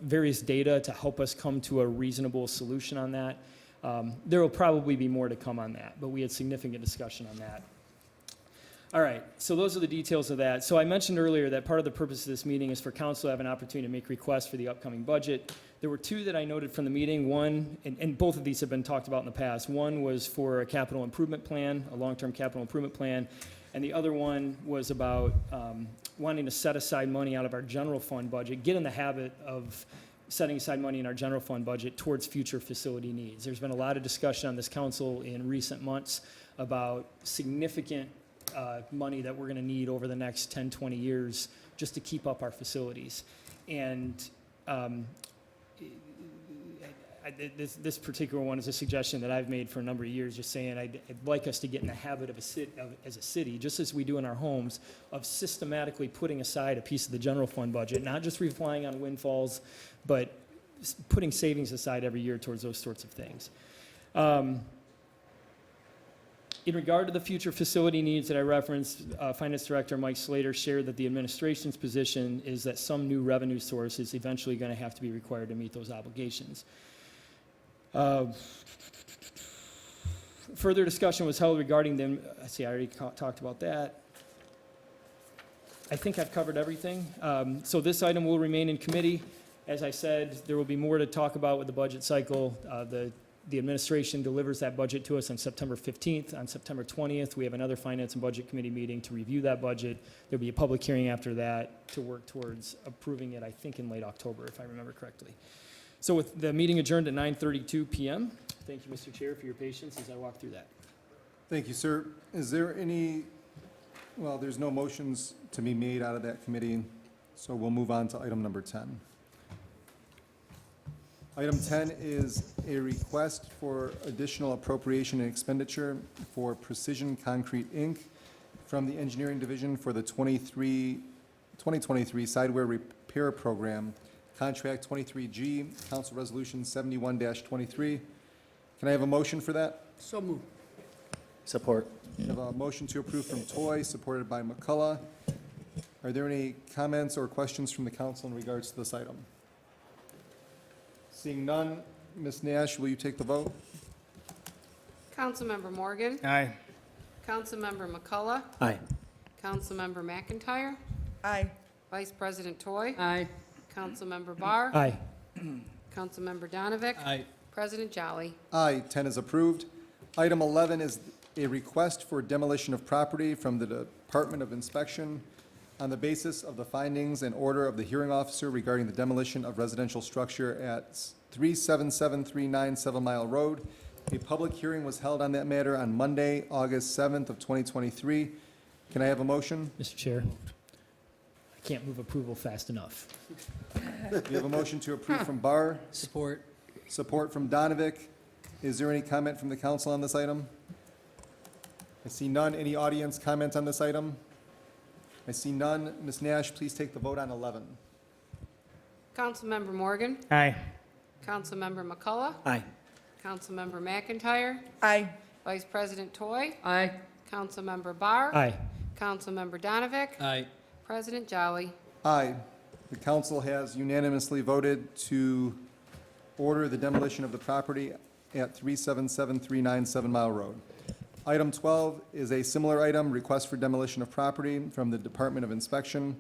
various data to help us come to a reasonable solution on that. There will probably be more to come on that, but we had significant discussion on that. All right, so those are the details of that. So I mentioned earlier that part of the purpose of this meeting is for council to have an opportunity to make requests for the upcoming budget. There were two that I noted from the meeting. One, and both of these have been talked about in the past. One was for a capital improvement plan, a long-term capital improvement plan, and the other one was about wanting to set aside money out of our general fund budget, get in the habit of setting aside money in our general fund budget towards future facility needs. There's been a lot of discussion on this council in recent months about significant money that we're going to need over the next 10, 20 years just to keep up our facilities. And this particular one is a suggestion that I've made for a number of years, just saying I'd like us to get in the habit as a city, just as we do in our homes, of systematically putting aside a piece of the general fund budget, not just relying on windfalls, but putting savings aside every year towards those sorts of things. In regard to the future facility needs that I referenced, Finance Director Mike Slater shared that the administration's position is that some new revenue source is eventually going to have to be required to meet those obligations. Further discussion was held regarding them. I already talked about that. I think I've covered everything. So this item will remain in committee. As I said, there will be more to talk about with the budget cycle. The administration delivers that budget to us on September 15th. On September 20th, we have another Finance and Budget Committee meeting to review that budget. There'll be a public hearing after that to work towards approving it, I think, in late October, if I remember correctly. So with the meeting adjourned at 9:32 p.m., thank you, Mr. Chair, for your patience as I walk through that. Thank you, sir. Is there any, well, there's no motions to be made out of that committee, so we'll move on to item number 10. Item 10 is a request for additional appropriation and expenditure for Precision Concrete, Inc. from the Engineering Division for the 2023 Sideware Repair Program, Contract 23G, Council Resolution 71-23. Can I have a motion for that? So moved. Support. We have a motion to approve from Toy, supported by McCullough. Are there any comments or questions from the council in regards to this item? Seeing none, Ms. Nash, will you take the vote? Councilmember Morgan? Aye. Councilmember McCullough? Aye. Councilmember McIntyre? Aye. Vice President Toy. Aye. Councilmember Barr. Aye. Councilmember Donavick. Aye. President Jolly. Aye, 10 is approved. Item 11 is a request for demolition of property from the Department of Inspection on the basis of the findings and order of the hearing officer regarding the demolition of residential structure at 37739 7 Mile Road. A public hearing was held on that matter on Monday, August 7th of 2023. Can I have a motion? Mr. Chair, I can't move approval fast enough. We have a motion to approve from Barr, Support. support from Donavick. Is there any comment from the council on this item? I see none. Any audience comment on this item? I see none. Ms. Nash, please take the vote on 11. Councilmember Morgan. Aye. Councilmember McCullough. Aye. Councilmember McIntyre. Aye. Vice President Toy. Aye. Councilmember Barr. Aye. Councilmember Donavick. Aye. President Jolly. Aye. The council has unanimously voted to order the demolition of the property at 37739 7 Mile Road. Item 12 is a similar item, request for demolition of property from the Department of Inspection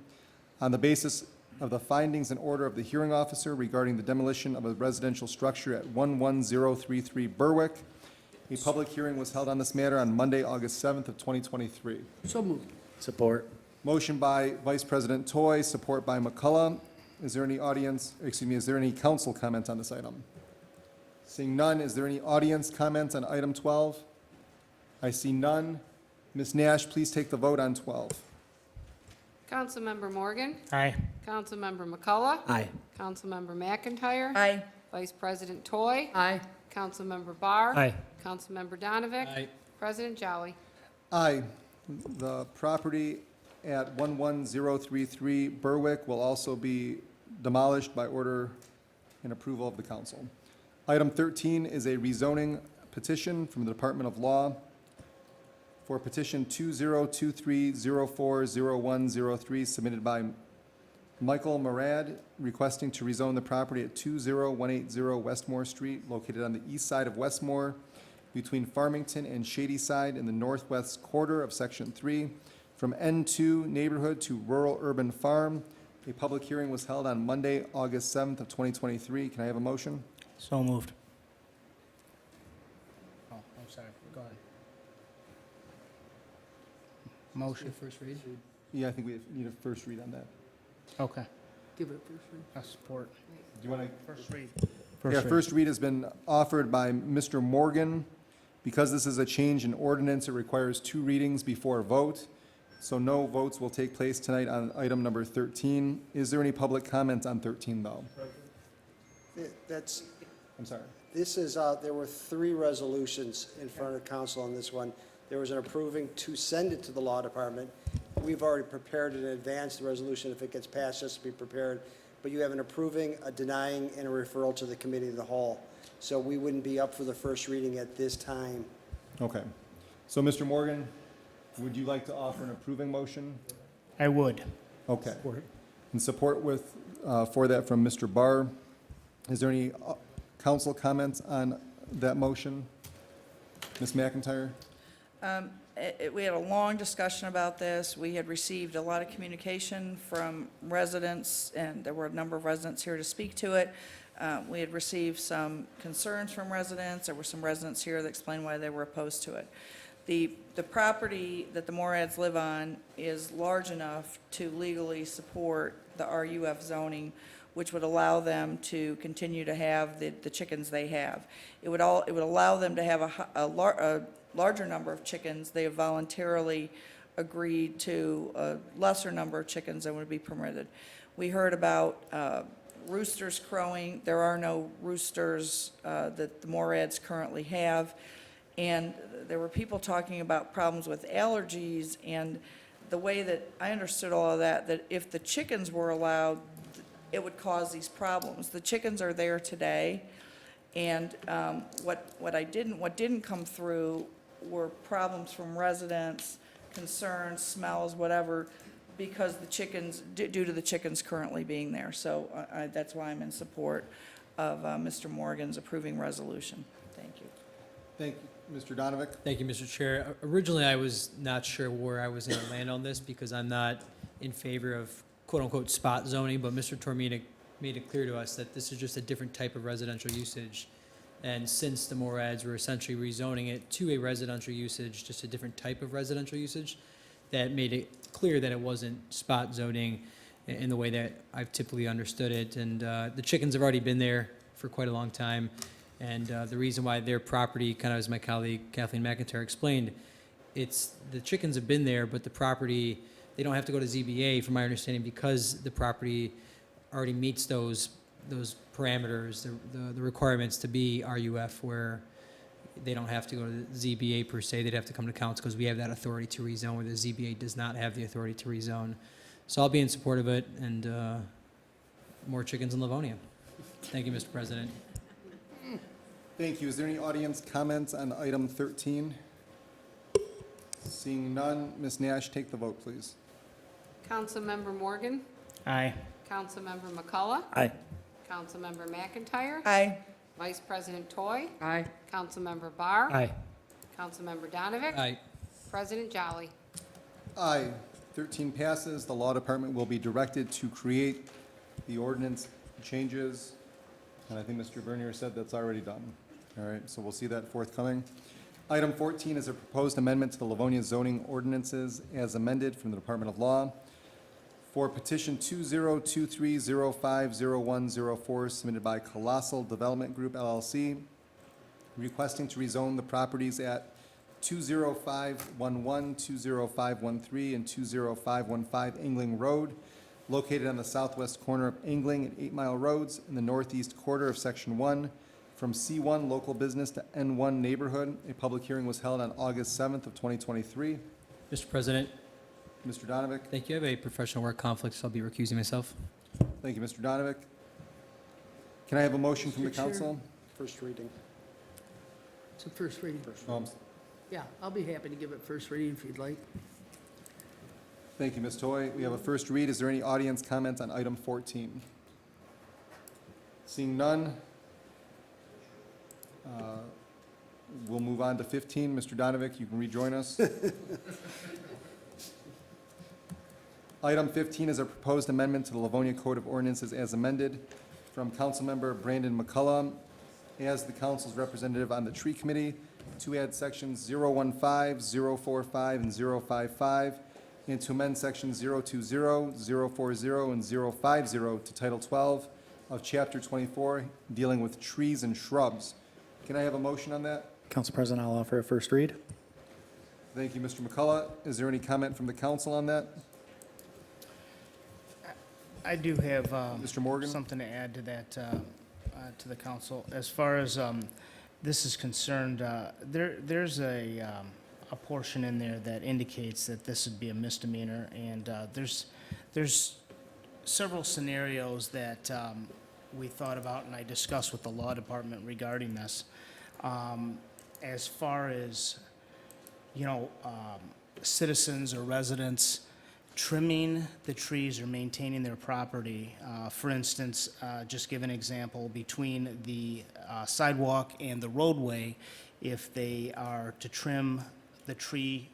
on the basis of the findings and order of the hearing officer regarding the demolition of a residential structure at 11033 Berwick. A public hearing was held on this matter on Monday, August 7th of 2023. So moved. Support. Motion by Vice President Toy, support by McCullough. Is there any audience, excuse me, is there any council comment on this item? Seeing none, is there any audience comment on item 12? I see none. Ms. Nash, please take the vote on 12. Councilmember Morgan. Aye. Councilmember McCullough. Aye. Councilmember McIntyre. Aye. Vice President Toy. Aye. Councilmember Barr. Aye. Councilmember Donavick. Aye. President Jolly. Aye. The property at 11033 Berwick will also be demolished by order and approval of the council. Item 13 is a rezoning petition from the Department of Law for petition 2023040103 submitted by Michael Murad requesting to rezone the property at 20180 Westmore Street, located on the east side of Westmore, between Farmington and Shadyside in the northwest quarter of Section 3, from N2 neighborhood to rural urban farm. A public hearing was held on Monday, August 7th of 2023. Can I have a motion? So moved. Oh, I'm sorry, go ahead. Motion. First read. Yeah, I think we need a first read on that. Okay. Give it first read. I support. Do you want to? First read. Yeah, first read has been offered by Mr. Morgan. Because this is a change in ordinance, it requires 2 readings before a vote. So no votes will take place tonight on item number 13. Is there any public comment on 13, though? That's, I'm sorry. this is, there were 3 resolutions in front of council on this one. There was an approving to send it to the law department. We've already prepared in advance the resolution. If it gets passed, just to be prepared. But you have an approving, a denying, and a referral to the committee of the whole. So we wouldn't be up for the first reading at this time. Okay. So, Mr. Morgan, would you like to offer an approving motion? I would. Okay. And support for that from Mr. Barr. Is there any council comments on that motion? Ms. McIntyre? We had a long discussion about this. We had received a lot of communication from residents, and there were a number of residents here to speak to it. We had received some concerns from residents. There were some residents here that explained why they were opposed to it. The property that the Morads live on is large enough to legally support the RUF zoning, which would allow them to continue to have the chickens they have. It would allow them to have a larger number of chickens. They have voluntarily agreed to a lesser number of chickens than would be permitted. We heard about roosters crowing. There are no roosters that the Morads currently have. And there were people talking about problems with allergies, and the way that I understood all of that if the chickens were allowed, it would cause these problems. The chickens are there today, and what didn't come through were problems from residents, concerns, smells, whatever, because the chickens, due to the chickens currently being there. So that's why I'm in support of Mr. Morgan's approving resolution. Thank you. Thank you. Mr. Donovick? Thank you, Mr. Chair. Originally, I was not sure where I was going to land on this because I'm not in favor of quote-unquote spot zoning, but Mr. Tormina made it clear to us that this is just a different type of residential usage. And since the Morads were essentially rezoning it to a residential usage, just a different type of residential usage, that made it clear that it wasn't spot zoning in the way that I've typically understood it. And the chickens have already been there for quite a long time. And the reason why their property, kind of as my colleague Kathleen McIntyre explained, it's the chickens have been there, but the property, they don't have to go to ZBA, from my understanding, because the property already meets those parameters, the requirements to be RUF, where they don't have to go to the ZBA per se, they'd have to come to council, because we have that authority to rezone, where the ZBA does not have the authority to rezone. So I'll be in support of it, and more chickens in Livonia. Thank you, Mr. President. Thank you. Is there any audience comments on item 13? Seeing none, Ms. Nash, take the vote, please. Councilmember Morgan, Aye. Councilmember McCullough, Aye. Councilmember McIntyre, Aye. Vice President Toy, Aye. Councilmember Barr, Aye. Councilmember Donovic, Aye. President Jolly. Aye. 13 passes. The Law Department will be directed to create the ordinance changes. And I think Mr. Bernier said that's already done. All right, so we'll see that forthcoming. Item 14 is a proposed amendment to the Livonia zoning ordinances as amended from the Department of Law. For petition 2023-050104 submitted by Colossal Development Group LLC, requesting to rezone the properties at 20511, 20513, and 20515 Angling Road, located on the southwest corner of Angling and 8 Mile Roads in the northeast quarter of Section 1, from C1 Local Business to N1 Neighborhood. A public hearing was held on August 7th of 2023. Mr. President, Mr. Donovic. thank you. I have a professional work conflict, so I'll be recusing myself. Thank you, Mr. Donovic. Can I have a motion from the Mr. Chair. council? First reading. It's a first reading. Yeah, I'll be happy to give it first reading if you'd like. Thank you, Ms. Toy. We have a first read. Is there any audience comments on item 14? Seeing none, we'll move on to 15. Mr. Donovic, you can rejoin us. Item 15 is a proposed amendment to the Livonia Code of Ordinances as amended from Councilmember Brandon McCullough as the council's representative on the Tree Committee to add sections 015, 045, and 055, and to amend sections 020, 040, and 050 to Title 12 of Chapter 24, dealing with trees and shrubs. Can I have a motion on that? Council President, I'll offer a first read. Thank you, Mr. McCullough. Is there any comment from the council on that? I do have Mr. Morgan? something to add to that, to the council. As far as this is concerned, there's a portion in there that indicates that this would be a misdemeanor, and there's several scenarios that we thought about and I discussed with the law department regarding this. As far as, citizens or residents trimming the trees or maintaining their property. For instance, just give an example, between the sidewalk and the roadway, if they are to trim the tree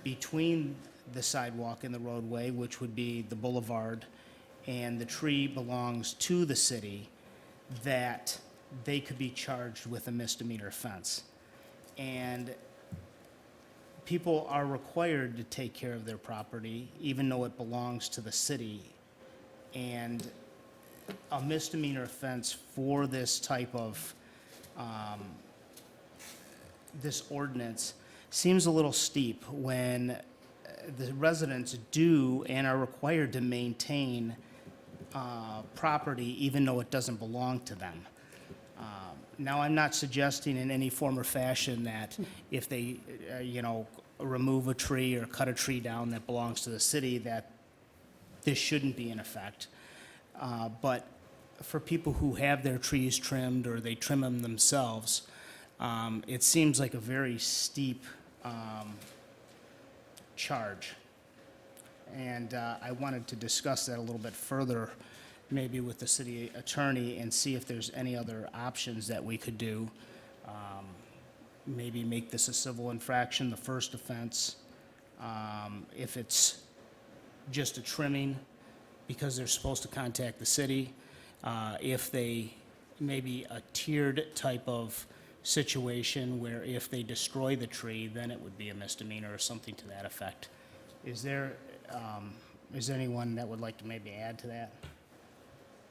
between the sidewalk and the roadway, which would be the boulevard, and the tree belongs to the city, that they could be charged with a misdemeanor offense. And people are required to take care of their property, even though it belongs to the city. And a misdemeanor offense for this type of, this ordinance seems a little steep when the residents do and are required to maintain property even though it doesn't belong to them. Now, I'm not suggesting in any form or fashion that if they, remove a tree or cut a tree down that belongs to the city, that this shouldn't be in effect. But for people who have their trees trimmed or they trim them themselves, it seems like a very steep charge. And I wanted to discuss that a little bit further, maybe with the city attorney, and see if there's any other options that we could do. Maybe make this a civil infraction, the first offense. If it's just a trimming, because they're supposed to contact the city. If they, maybe a tiered type of situation where if they destroy the tree, then it would be a misdemeanor or something to that effect. Is there anyone that would like to maybe add to that?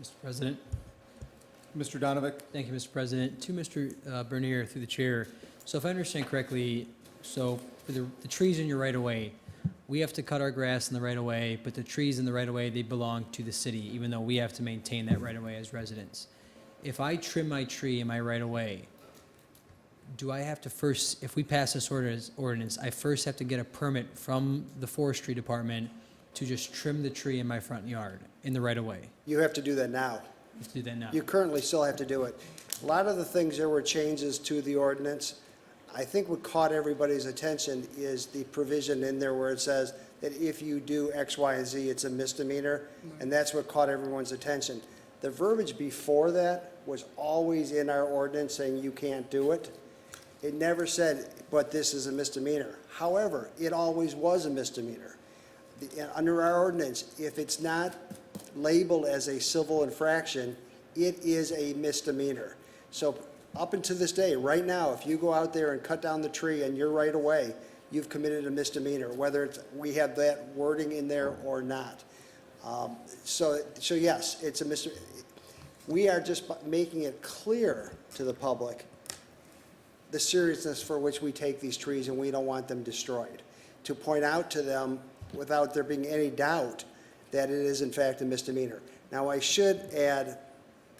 Mr. President. Mr. Donovic? Thank you, Mr. President. To Mr. Bernier, through the chair. So if I understand correctly, so for the trees in your right-of-way, we have to cut our grass in the right-of-way, but the trees in the right-of-way, they belong to the city, even though we have to maintain that right-of-way as residents. If I trim my tree in my right-of-way, do I have to first, if we pass this ordinance, I first have to get a permit from the forestry department to just trim the tree in my front yard, in the right-of-way? You have to do that now. You have to do that now? You currently still have to do it. A lot of the things, there were changes to the ordinance. I think what caught everybody's attention is the provision in there where it says that if you do X, Y, and Z, it's a misdemeanor, and that's what caught everyone's attention. The verbiage before that was always in our ordinance saying you can't do it. It never said, but this is a misdemeanor. However, it always was a misdemeanor. Under our ordinance, if it's not labeled as a civil infraction, it is a misdemeanor. So up until this day, right now, if you go out there and cut down the tree and you're right away, you've committed a misdemeanor, whether it's, we have that wording in there or not. So yes, it's a misdemeanor. We are just making it clear to the public the seriousness for which we take these trees, and we don't want them destroyed. To point out to them, without there being any doubt, that it is in fact a misdemeanor. Now, I should add,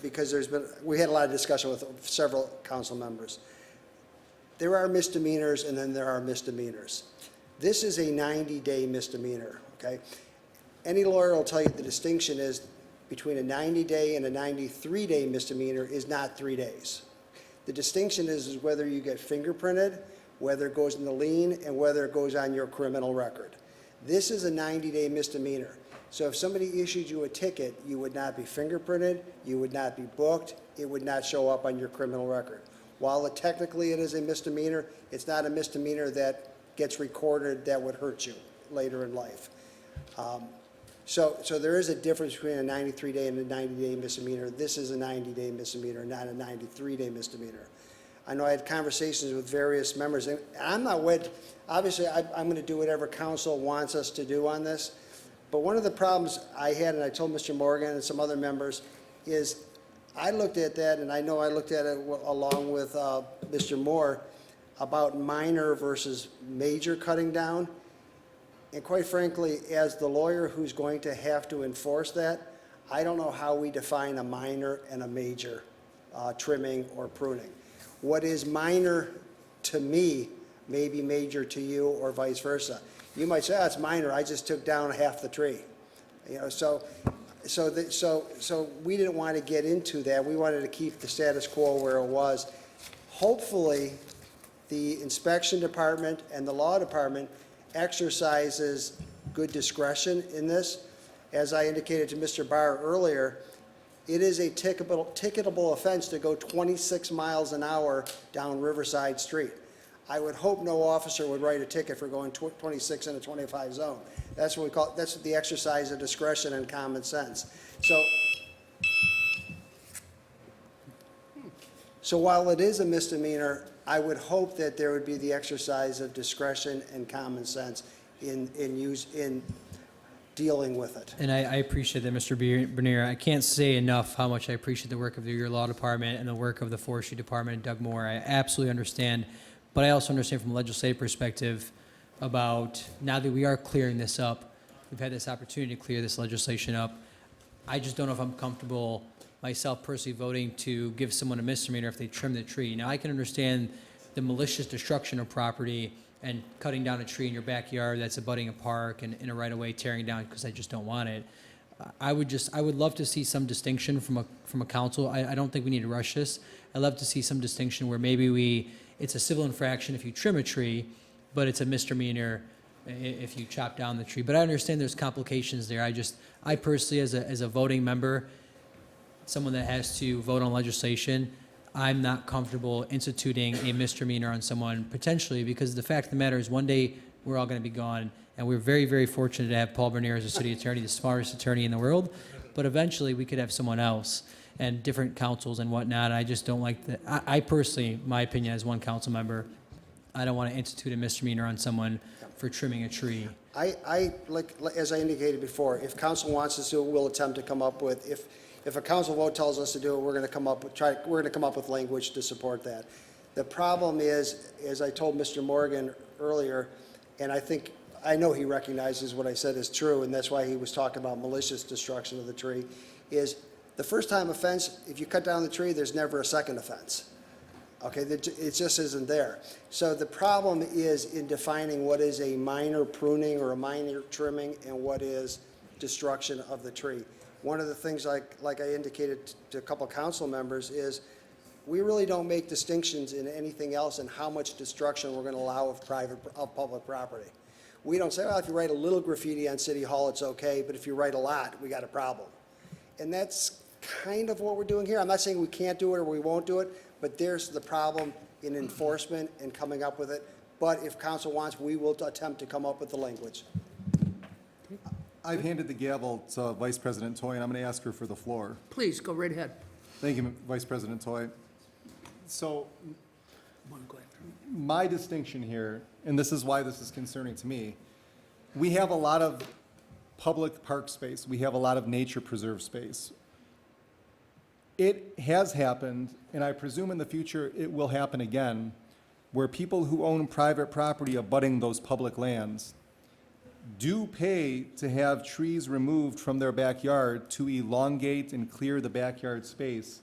because we had a lot of discussion with several council members. There are misdemeanors and then there are misdemeanors. This is a 90-day misdemeanor, okay? Any lawyer will tell you the distinction is between a 90-day and a 93-day misdemeanor is not 3 days. The distinction is whether you get fingerprinted, whether it goes in the lien, and whether it goes on your criminal record. This is a 90-day misdemeanor. So if somebody issued you a ticket, you would not be fingerprinted, you would not be booked, it would not show up on your criminal record. While technically it is a misdemeanor, it's not a misdemeanor that gets recorded that would hurt you later in life. So there is a difference between a 93-day and a 90-day misdemeanor. This is a 90-day misdemeanor, not a 93-day misdemeanor. I know I had conversations with various members, and I'm not wed. Obviously, I'm going to do whatever council wants us to do on this. But one of the problems I had, and I told Mr. Morgan and some other members, is I looked at that, and I know I looked at it along with Mr. Moore, about minor versus major cutting down. And quite frankly, as the lawyer who's going to have to enforce that, I don't know how we define a minor and a major trimming or pruning. What is minor to me may be major to you, or vice versa. You might say, oh, it's minor, I just took down half the tree. You know, so we didn't want to get into that. We wanted to keep the status quo where it was. Hopefully, the inspection department and the law department exercises good discretion in this. As I indicated to Mr. Barr earlier, it is a ticketable offense to go 26 miles an hour down Riverside Street. I would hope no officer would write a ticket for going 26 in a 25 zone. That's what we call, that's the exercise of discretion and common sense. So while it is a misdemeanor, I would hope that there would be the exercise of discretion and common sense in dealing with it. And I appreciate that, Mr. Bernier. I can't say enough how much I appreciate the work of your law department and the work of the forestry department and Doug Moore. I absolutely understand. But I also understand from a legislative perspective about now that we are clearing this up, we've had this opportunity to clear this legislation up. I just don't know if I'm comfortable myself personally voting to give someone a misdemeanor if they trim the tree. Now, I can understand the malicious destruction of property and cutting down a tree in your backyard that's abutting a park and in a right-of-way tearing down because I just don't want it. I would love to see some distinction from a council. I don't think we need to rush this. I'd love to see some distinction where maybe it's a civil infraction if you trim a tree, but it's a misdemeanor if you chop down the tree. But I understand there's complications there. I personally, as a voting member, someone that has to vote on legislation, I'm not comfortable instituting a misdemeanor on someone potentially because the fact of the matter is one day we're all going to be gone. And we're very, very fortunate to have Paul Bernier as a city attorney, the smartest attorney in the world. But eventually, we could have someone else and different councils and whatnot. I just don't like that. I personally, my opinion as one council member, I don't want to institute a misdemeanor on someone for trimming a tree. Like, as I indicated before, if council wants us to, we'll attempt to come up with, if a council vote tells us to do it, we're going to come up with language to support that. The problem is, as I told Mr. Morgan earlier, and I know he recognizes what I said is true, and that's why he was talking about malicious destruction of the tree, is the first time offense, if you cut down the tree, there's never a second offense. Okay, it just isn't there. So the problem is in defining what is a minor pruning or a minor trimming and what is destruction of the tree. One of the things, like I indicated to a couple council members, is we really don't make distinctions in anything else in how much destruction we're going to allow of public property. We don't say, well, if you write a little graffiti on City Hall, it's okay, but if you write a lot, we got a problem. And that's kind of what we're doing here. I'm not saying we can't do it or we won't do it, but there's the problem in enforcement and coming up with it. But if council wants, we will attempt to come up with the language. I've handed the gavel to Vice President Toy, and I'm going to ask her for the floor. Please, go right ahead. Thank you, Vice President Toy. So my distinction here, and this is why this is concerning to me, we have a lot of public park space. We have a lot of nature preserve space. It has happened, and I presume in the future it will happen again, where people who own private property abutting those public lands do pay to have trees removed from their backyard to elongate and clear the backyard space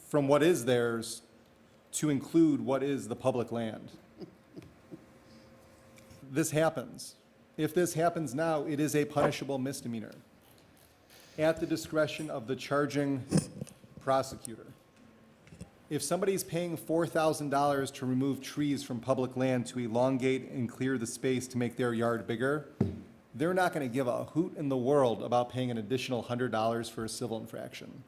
from what is theirs to include what is the public land. This happens. If this happens now, it is a punishable misdemeanor at the discretion of the charging prosecutor. If somebody's paying $4,000 to remove trees from public land to elongate and clear the space to make their yard bigger, they're not going to give a hoot in the world about paying an additional $100 for a civil infraction.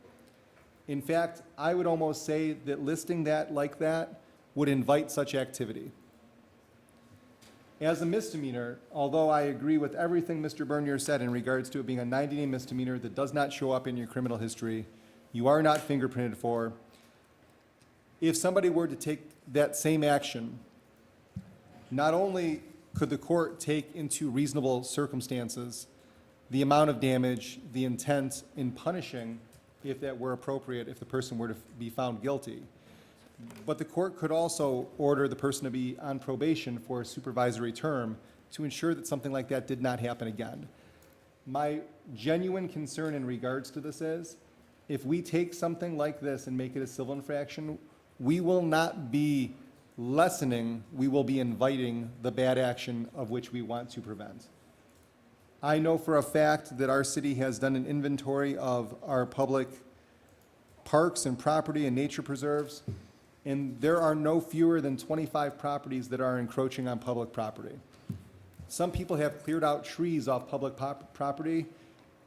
In fact, I would almost say that listing that like that would invite such activity. As a misdemeanor, although I agree with everything Mr. Bernier said in regards to it being a 90-day misdemeanor that does not show up in your criminal history, you are not fingerprinted for. If somebody were to take that same action, not only could the court take into reasonable circumstances the amount of damage, the intent in punishing, if that were appropriate, if the person were to be found guilty, but the court could also order the person to be on probation for a supervisory term to ensure that something like that did not happen again. My genuine concern in regards to this is, if we take something like this and make it a civil infraction, we will not be lessening, we will be inviting the bad action of which we want to prevent. I know for a fact that our city has done an inventory of our public parks and property and nature preserves, and there are no fewer than 25 properties that are encroaching on public property. Some people have cleared out trees off public property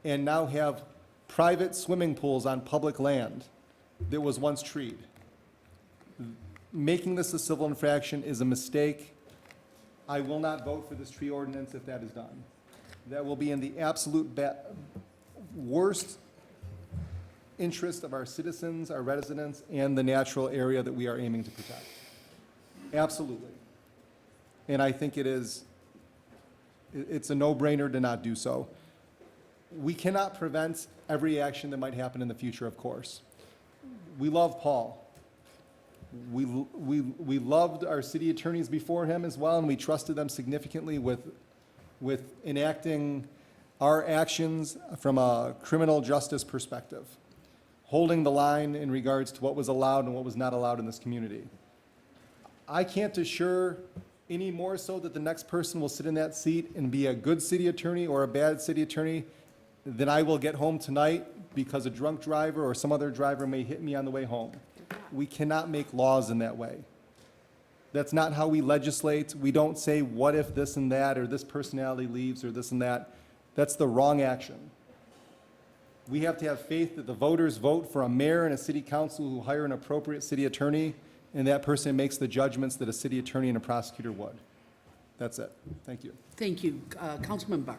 and now have private swimming pools on public land that was once treed. Making this a civil infraction is a mistake. I will not vote for this tree ordinance if that is done. That will be in the absolute worst interest of our citizens, our residents, and the natural area that we are aiming to protect. Absolutely. And I think it's a no-brainer to not do so. We cannot prevent every action that might happen in the future, of course. We love Paul. We loved our city attorneys before him as well, and we trusted them significantly with enacting our actions from a criminal justice perspective, holding the line in regards to what was allowed and what was not allowed in this community. I can't assure any more so that the next person will sit in that seat and be a good city attorney or a bad city attorney than I will get home tonight because a drunk driver or some other driver may hit me on the way home. We cannot make laws in that way. That's not how we legislate. We don't say, what if this and that, or this personality leaves, or this and that. That's the wrong action. We have to have faith that the voters vote for a mayor and a city council who hire an appropriate city attorney, and that person makes the judgments that a city attorney and a prosecutor would. That's it. Thank you. Thank you. Councilman Barr.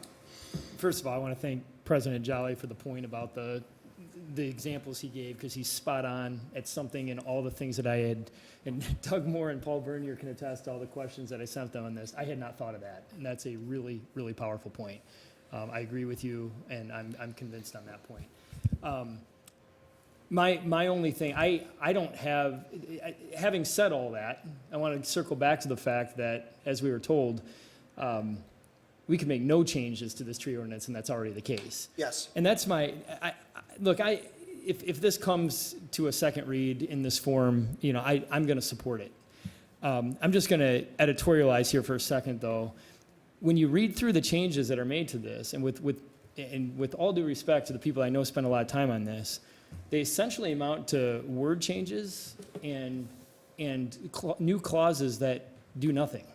First of all, I want to thank President Jolly for the point about the examples he gave, because he's spot on at something in all the things that I had, and Doug Moore and Paul Bernier can attest to all the questions that I sent them on this. I had not thought of that, and that's a really, really powerful point. I agree with you, and I'm convinced on that point. My only thing, I don't have, having said all that, I want to circle back to the fact that, as we were told, we can make no changes to this tree ordinance, and that's already the case. Yes. And that's my, if this comes to a second read in this form, you know, I'm going to support it. I'm just going to editorialize here for a second, though. When you read through the changes that are made to this, and with all due respect to the people I know spend a lot of time on this, they essentially amount to word changes and new clauses that do nothing.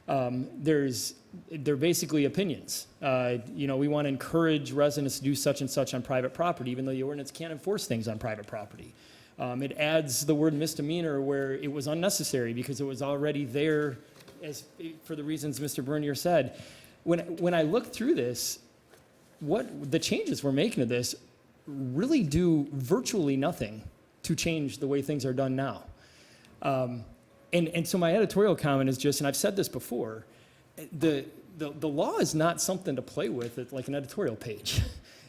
They're basically opinions. You know, we want to encourage residents to do such and such on private property, even though the ordinance can't enforce things on private property. It adds the word misdemeanor where it was unnecessary because it was already there, as for the reasons Mr. Bernier said. When I look through this, what the changes we're making to this really do virtually nothing to change the way things are done now. And so my editorial comment is just, and I've said this before, the law is not something to play with like an editorial page.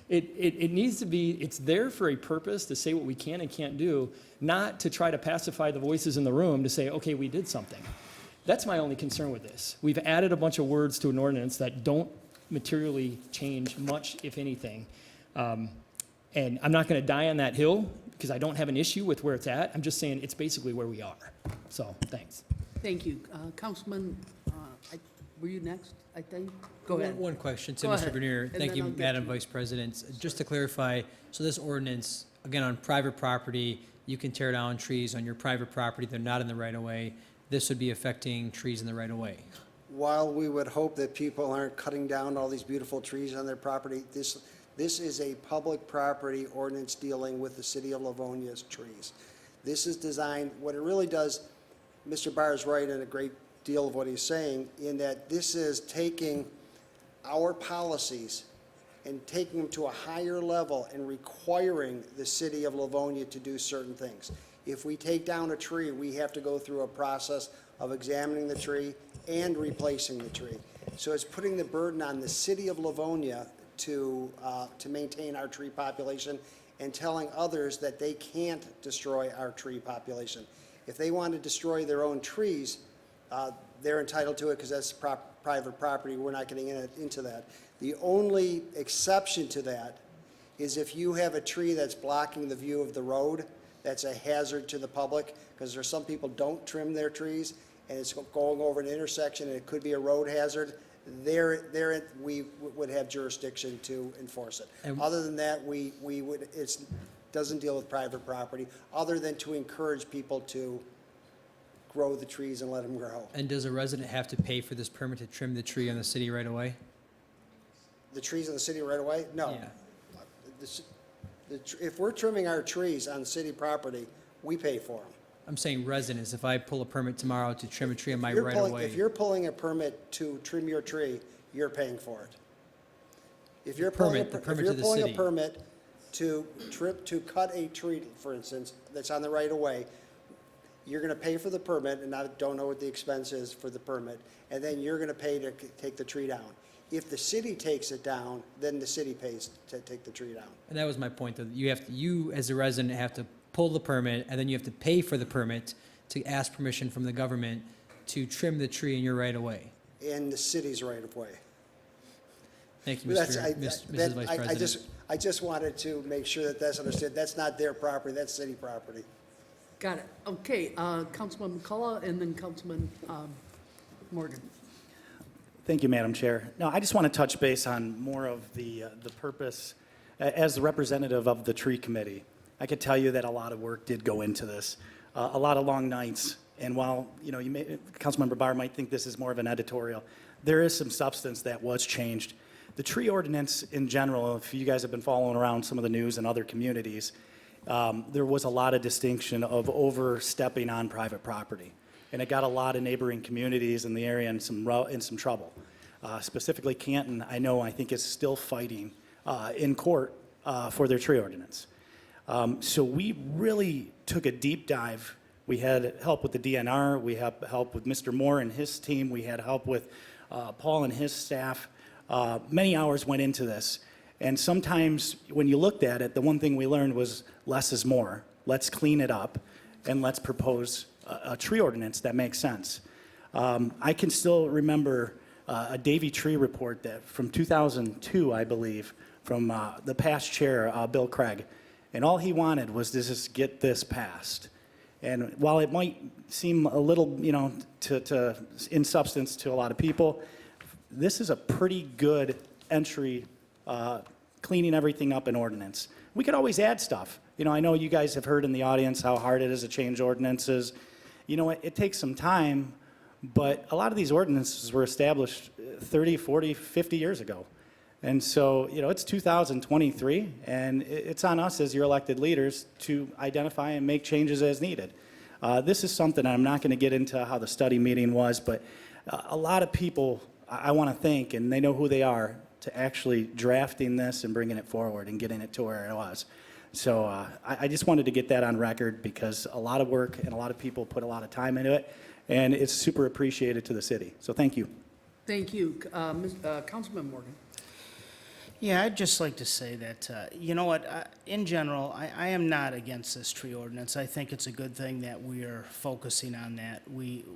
It needs to be, it's there for a purpose to say what we can and can't do, not to try to pacify the voices in the room to say, okay, we did something. That's my only concern with this. We've added a bunch of words to an ordinance that don't materially change much, if anything. And I'm not going to die on that hill because I don't have an issue with where it's at. I'm just saying it's basically where we are. So, thanks. Thank you. Councilman, were you next, I think? Go ahead. One question to Go Mr. ahead, Bernier. and Thank then you, I'll get Madam to Vice President. Just to clarify, so this ordinance, again, on private property, you can tear down trees on your private property. They're not in the right-of-way. This would be affecting trees in the right-of-way. While we would hope that people aren't cutting down all these beautiful trees on their property, this is a public property ordinance dealing with the city of Livonia's trees. This is designed, what it really does, Mr. Barr is right in a great deal of what he's saying, in that this is taking our policies and taking them to a higher level and requiring the city of Livonia to do certain things. If we take down a tree, we have to go through a process of examining the tree and replacing the tree. So it's putting the burden on the city of Livonia to maintain our tree population and telling others that they can't destroy our tree population. If they want to destroy their own trees, they're entitled to it because that's private property. We're not getting into that. The only exception to that is if you have a tree that's blocking the view of the road, that's a hazard to the public, because there's some people don't trim their trees, and it's going over an intersection, and it could be a road hazard. There we would have jurisdiction to enforce it. And other than that, we would, it doesn't deal with private property, other than to encourage people to grow the trees and let them grow. And does a resident have to pay for this permit to trim the tree on the city right-of-way? The trees in the city right away? No. Yeah. If we're trimming our trees on city property, we pay for them. I'm saying residents, if I pull a permit tomorrow to trim a tree on my If right-of-way. you're pulling a permit to trim your tree, you're paying for it. If you're The pulling permit to the a city. permit to cut a tree, for instance, that's on the right of way, you're gonna pay for the permit, and I don't know what the expense is for the permit, and then you're gonna pay to take the tree down. If the city takes it down, then the city pays to take the tree down. And that was my point, that you as a resident have to pull the permit, and then you have to pay for the permit to ask permission from the government to trim the tree in your right-of-way. In the city's right of way. Thank you, That's- Mrs. Vice President. I just wanted to make sure that that's understood. That's not their property, that's city property. Got it. Okay, Councilman McCullough and then Councilman Morgan. Thank you, Madam Chair. No, I just want to touch base on more of the purpose. As the representative of the tree committee, I could tell you that a lot of work did go into this, a lot of long nights. And while, you know, Councilmember Barr might think this is more of an editorial, there is some substance that was changed. The tree ordinance in general, if you guys have been following around some of the news in other communities, there was a lot of distinction of overstepping on private property. and it got a lot of neighboring communities in the area in some trouble. Specifically Canton, I think is still fighting in court for their tree ordinance. So we really took a deep dive. We had help with the DNR, we had help with Mr. Moore and his team, we had help with Paul and his staff. Many hours went into this. And sometimes when you looked at it, the one thing we learned was less is more. Let's clean it up and let's propose a tree ordinance that makes sense. I can still remember a Davy tree report that from 2002, I believe, from the past chair, Bill Craig. And all he wanted was to just get this passed. And while it might seem a little, in substance to a lot of people, this is a pretty good entry, cleaning everything up in ordinance. We could always add stuff. I know you guys have heard in the audience how hard it is to change ordinances. It takes some time, but a lot of these ordinances were established 30, 40, 50 years ago. And so, it's 2023, and it's on us as your elected leaders to identify and make changes as needed. This is something, I'm not going to get into how the study meeting was, but a lot of people I want to thank, and they know who they are, to actually drafting this and bringing it forward and getting it to where it was. So I just wanted to get that on record because a lot of work and a lot of people put a lot of time into it, and it's super appreciated to the city. So thank you. Thank you. Councilman Morgan. Yeah, I'd just like to say that, in general, I am not against this tree ordinance. I think it's a good thing that we are focusing on that. We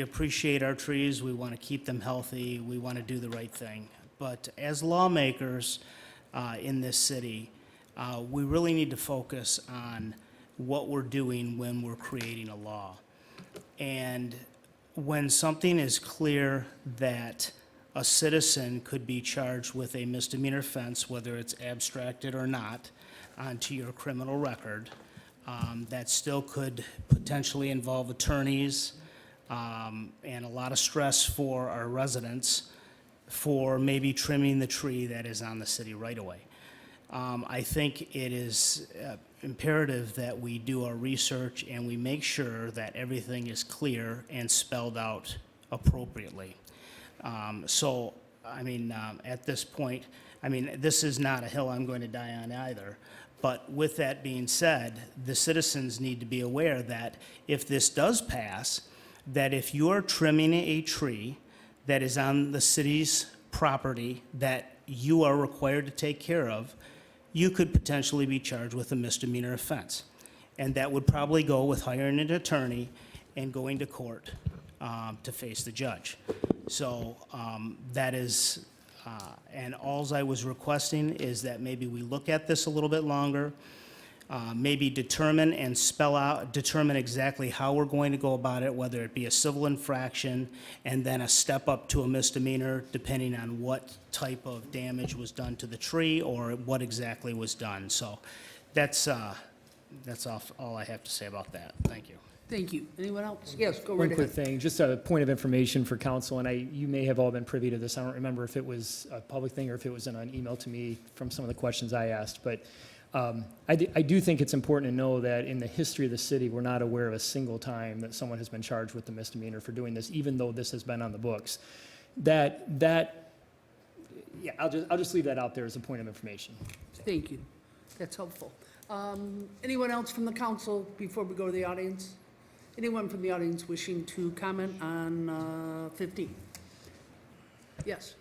appreciate our trees, we want to keep them healthy, we want to do the right thing. But as lawmakers in this city, we really need to focus on what we're doing when we're creating a law. And when something is clear that a citizen could be charged with a misdemeanor offense, whether it's abstracted or not, onto your criminal record, that still could potentially involve attorneys, and a lot of stress for our residents for maybe trimming the tree that is on the city right-of-way. I think it is imperative that we do our research and we make sure that everything is clear and spelled out appropriately. At this point, this is not a hill I'm going to die on either. But with that being said, the citizens need to be aware that if this does pass, that if you're trimming a tree that is on the city's property that you are required to take care of, you could potentially be charged with a misdemeanor offense. And that would probably go with hiring an attorney and going to court to face the judge. So that is, and alls I was requesting is that maybe we look at this a little bit longer, maybe determine exactly how we're going to go about it, whether it be a civil infraction and then a step up to a misdemeanor, depending on what type of damage was done to the tree or what exactly was done. So that's all I have to say about that. Thank you. Thank you. Anyone else? Yes, go One right quick ahead. thing, just a point of information for council, and you may have all been privy to this. I don't remember if it was a public thing or if it was in an email to me from some of the questions I asked, but I do think it's important to know that in the history of the city, we're not aware of a single time that someone has been charged with a misdemeanor for doing this, even though this has been on the books. I'll just leave that out there as a point of information. Thank you. That's helpful. Anyone else from the council before we go to the audience? Anyone from the audience wishing to comment on 15? Yes.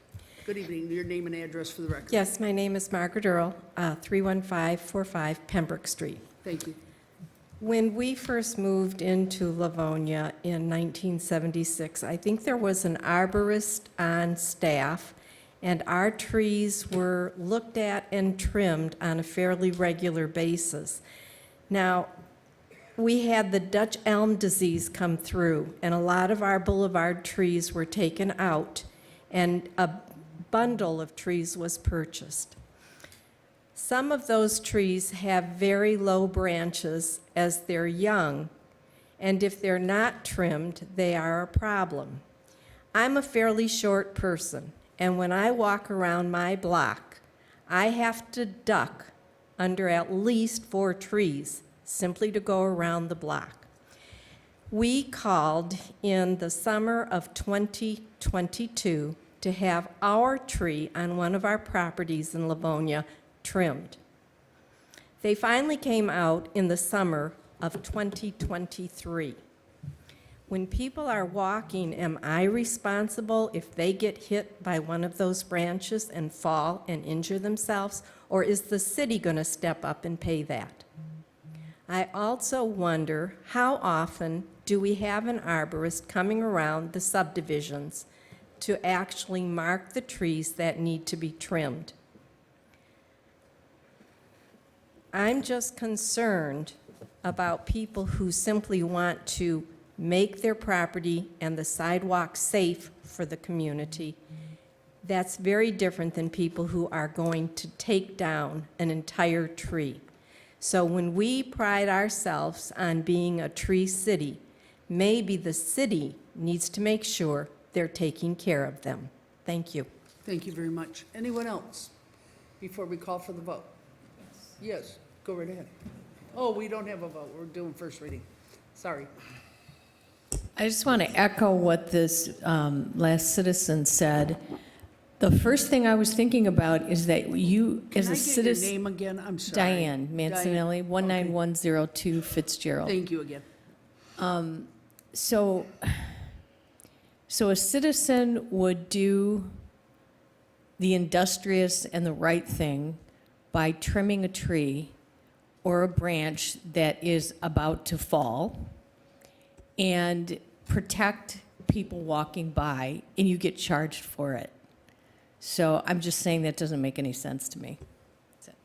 Good evening. Your name and address for the record. Yes, my name is Margaret Earl, 31545 Pembroke Street. Thank you. When we first moved into Livonia in 1976, I think there was an arborist on staff, and our trees were looked at and trimmed on a fairly regular basis. Now, we had the Dutch elm disease come through, and a lot of our boulevard trees were taken out, and a bundle of trees was purchased. Some of those trees have very low branches as they're young, and if they're not trimmed, they are a problem. I'm a fairly short person, and when I walk around my block, I have to duck under at least 4 trees simply to go around the block. We called in the summer of 2022 to have our tree on one of our properties in Livonia trimmed. They finally came out in the summer of 2023. When people are walking, am I responsible if they get hit by one of those branches and fall and injure themselves, or is the city going to step up and pay that? I also wonder, how often do we have an arborist coming around the subdivisions to actually mark the trees that need to be trimmed? I'm just concerned about people who simply want to make their property and the sidewalk safe for the community. That's very different than people who are going to take down an entire tree. So when we pride ourselves on being a tree city, maybe the city needs to make sure they're taking care of them. Thank you. Thank you very much. Anyone else before we call for the vote? Yes, go right ahead. Oh, we don't have a vote. We're doing first reading. Sorry. I just want to echo what this last citizen said. The first thing I was thinking about is that you, as a Can I get your citizen... name again? I'm sorry. Diane Mancinelli, 19102 Fitzgerald. Thank you again. So a citizen would do the industrious and the right thing by trimming a tree or a branch that is about to fall and protect people walking by, and you get charged for it. So I'm just saying that doesn't make any sense to me. That's it.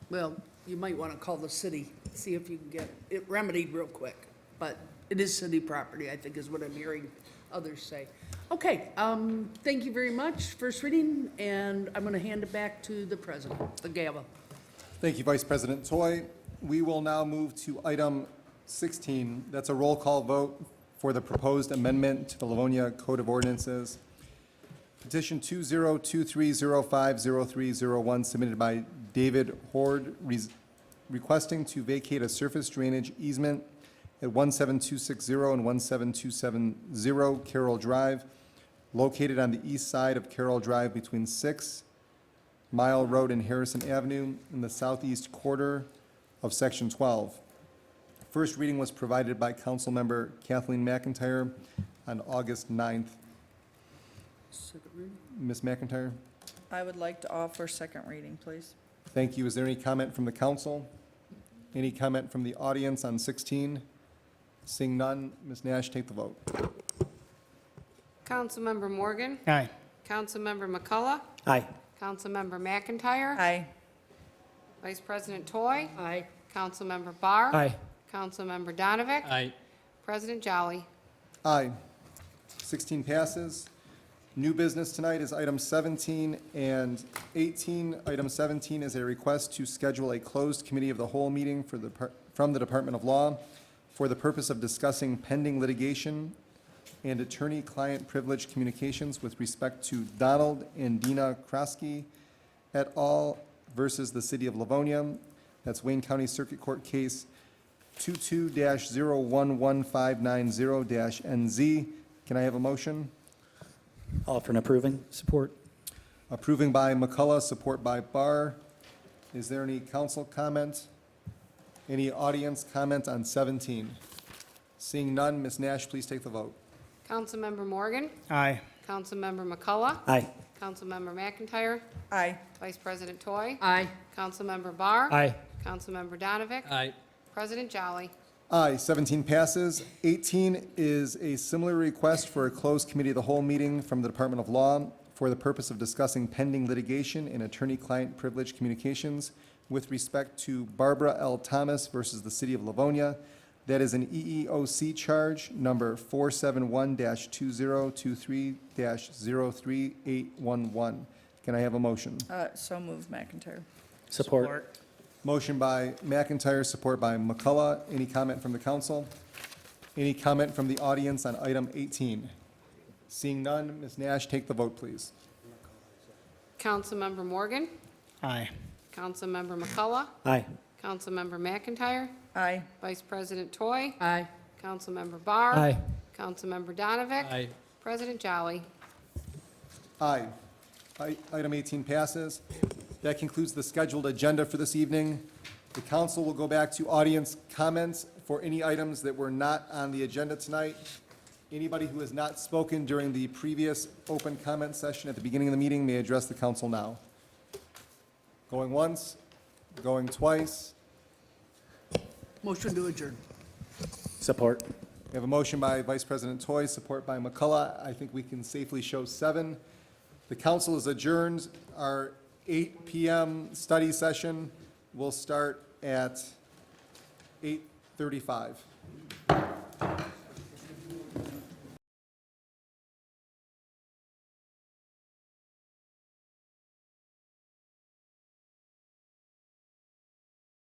Well, you might want to call the city, see if you can get it remedied real quick. But it is city property, I think is what I'm hearing others say. Okay, thank you very much. First reading, and I'm going to hand it back to the president, the gavel. Thank you, Vice President Toy. We will now move to item 16. That's a roll call vote for the proposed amendment to the Livonia Code of Ordinances. Petition 2023050301 submitted by David Horde requesting to vacate a surface drainage easement at 17260 and 17270 Carroll Drive, located on the east side of Carroll Drive between 6 Mile Road and Harrison Avenue in the southeast quarter of Section 12. First reading was provided by Councilmember Kathleen McIntyre on August 9th. Second reading. Ms. McIntyre? I would like to offer second reading, please. Thank you. Is there any comment from the council? Any comment from the audience on 16? Seeing none, Ms. Nash, take the vote. Councilmember Morgan? Aye. Councilmember McCullough? Aye. Councilmember McIntyre? Aye. Vice President Toy? Aye. Councilmember Barr? Aye. Councilmember Donovic? Aye. President Jolly? Aye. 16 passes. New business tonight is item 17 and 18. Item 17 is a request to schedule a closed committee of the whole meeting from the Department of Law for the purpose of discussing pending litigation and attorney-client privilege communications with respect to Donald and Dina Krosky et al. Versus the City of Livonia. That's Wayne County Circuit Court Case 22-011590-NZ. Can I have a motion? Offer and approving. Support. Approving by McCullough, support by Barr. Is there any council comment? Any audience comment on 17? Seeing none, Ms. Nash, please take the vote. Councilmember Morgan? Aye. Councilmember McCullough? Aye. Councilmember McIntyre? Aye. Vice President Toy? Aye. Councilmember Barr? Aye. Councilmember Donovic? Aye. President Jolly? Aye, 17 passes. 18 is a similar request for a closed committee of the whole meeting from the Department of Law for the purpose of discussing pending litigation and attorney-client privilege communications with respect to Barbara L. Thomas versus the City of Livonia. That is an EEOC charge number 471-2023-03811. Can I have a motion? So moved, McIntyre. Support. Motion by McIntyre, support by McCullough. Any comment from the council? Any comment from the audience on item 18? Seeing none, Ms. Nash, take the vote, please. Councilmember Morgan? Aye. Councilmember McCullough? Aye. Councilmember McIntyre? Aye. Vice President Toy? Aye. Councilmember Barr. Aye. Councilmember Donovic. Aye. President Jolly. Aye. Item 18 passes. That concludes the scheduled agenda for this evening. The council will go back to audience comments for any items that were not on the agenda tonight. Anybody who has not spoken during the previous open comment session at the beginning of the meeting may address the council now. Going once, going twice. Motion to adjourn. Support. We have a motion by Vice President Toy, support by McCullough. I think we can safely show 7. The council is adjourned. Our 8 p.m. study session will start at 8:35.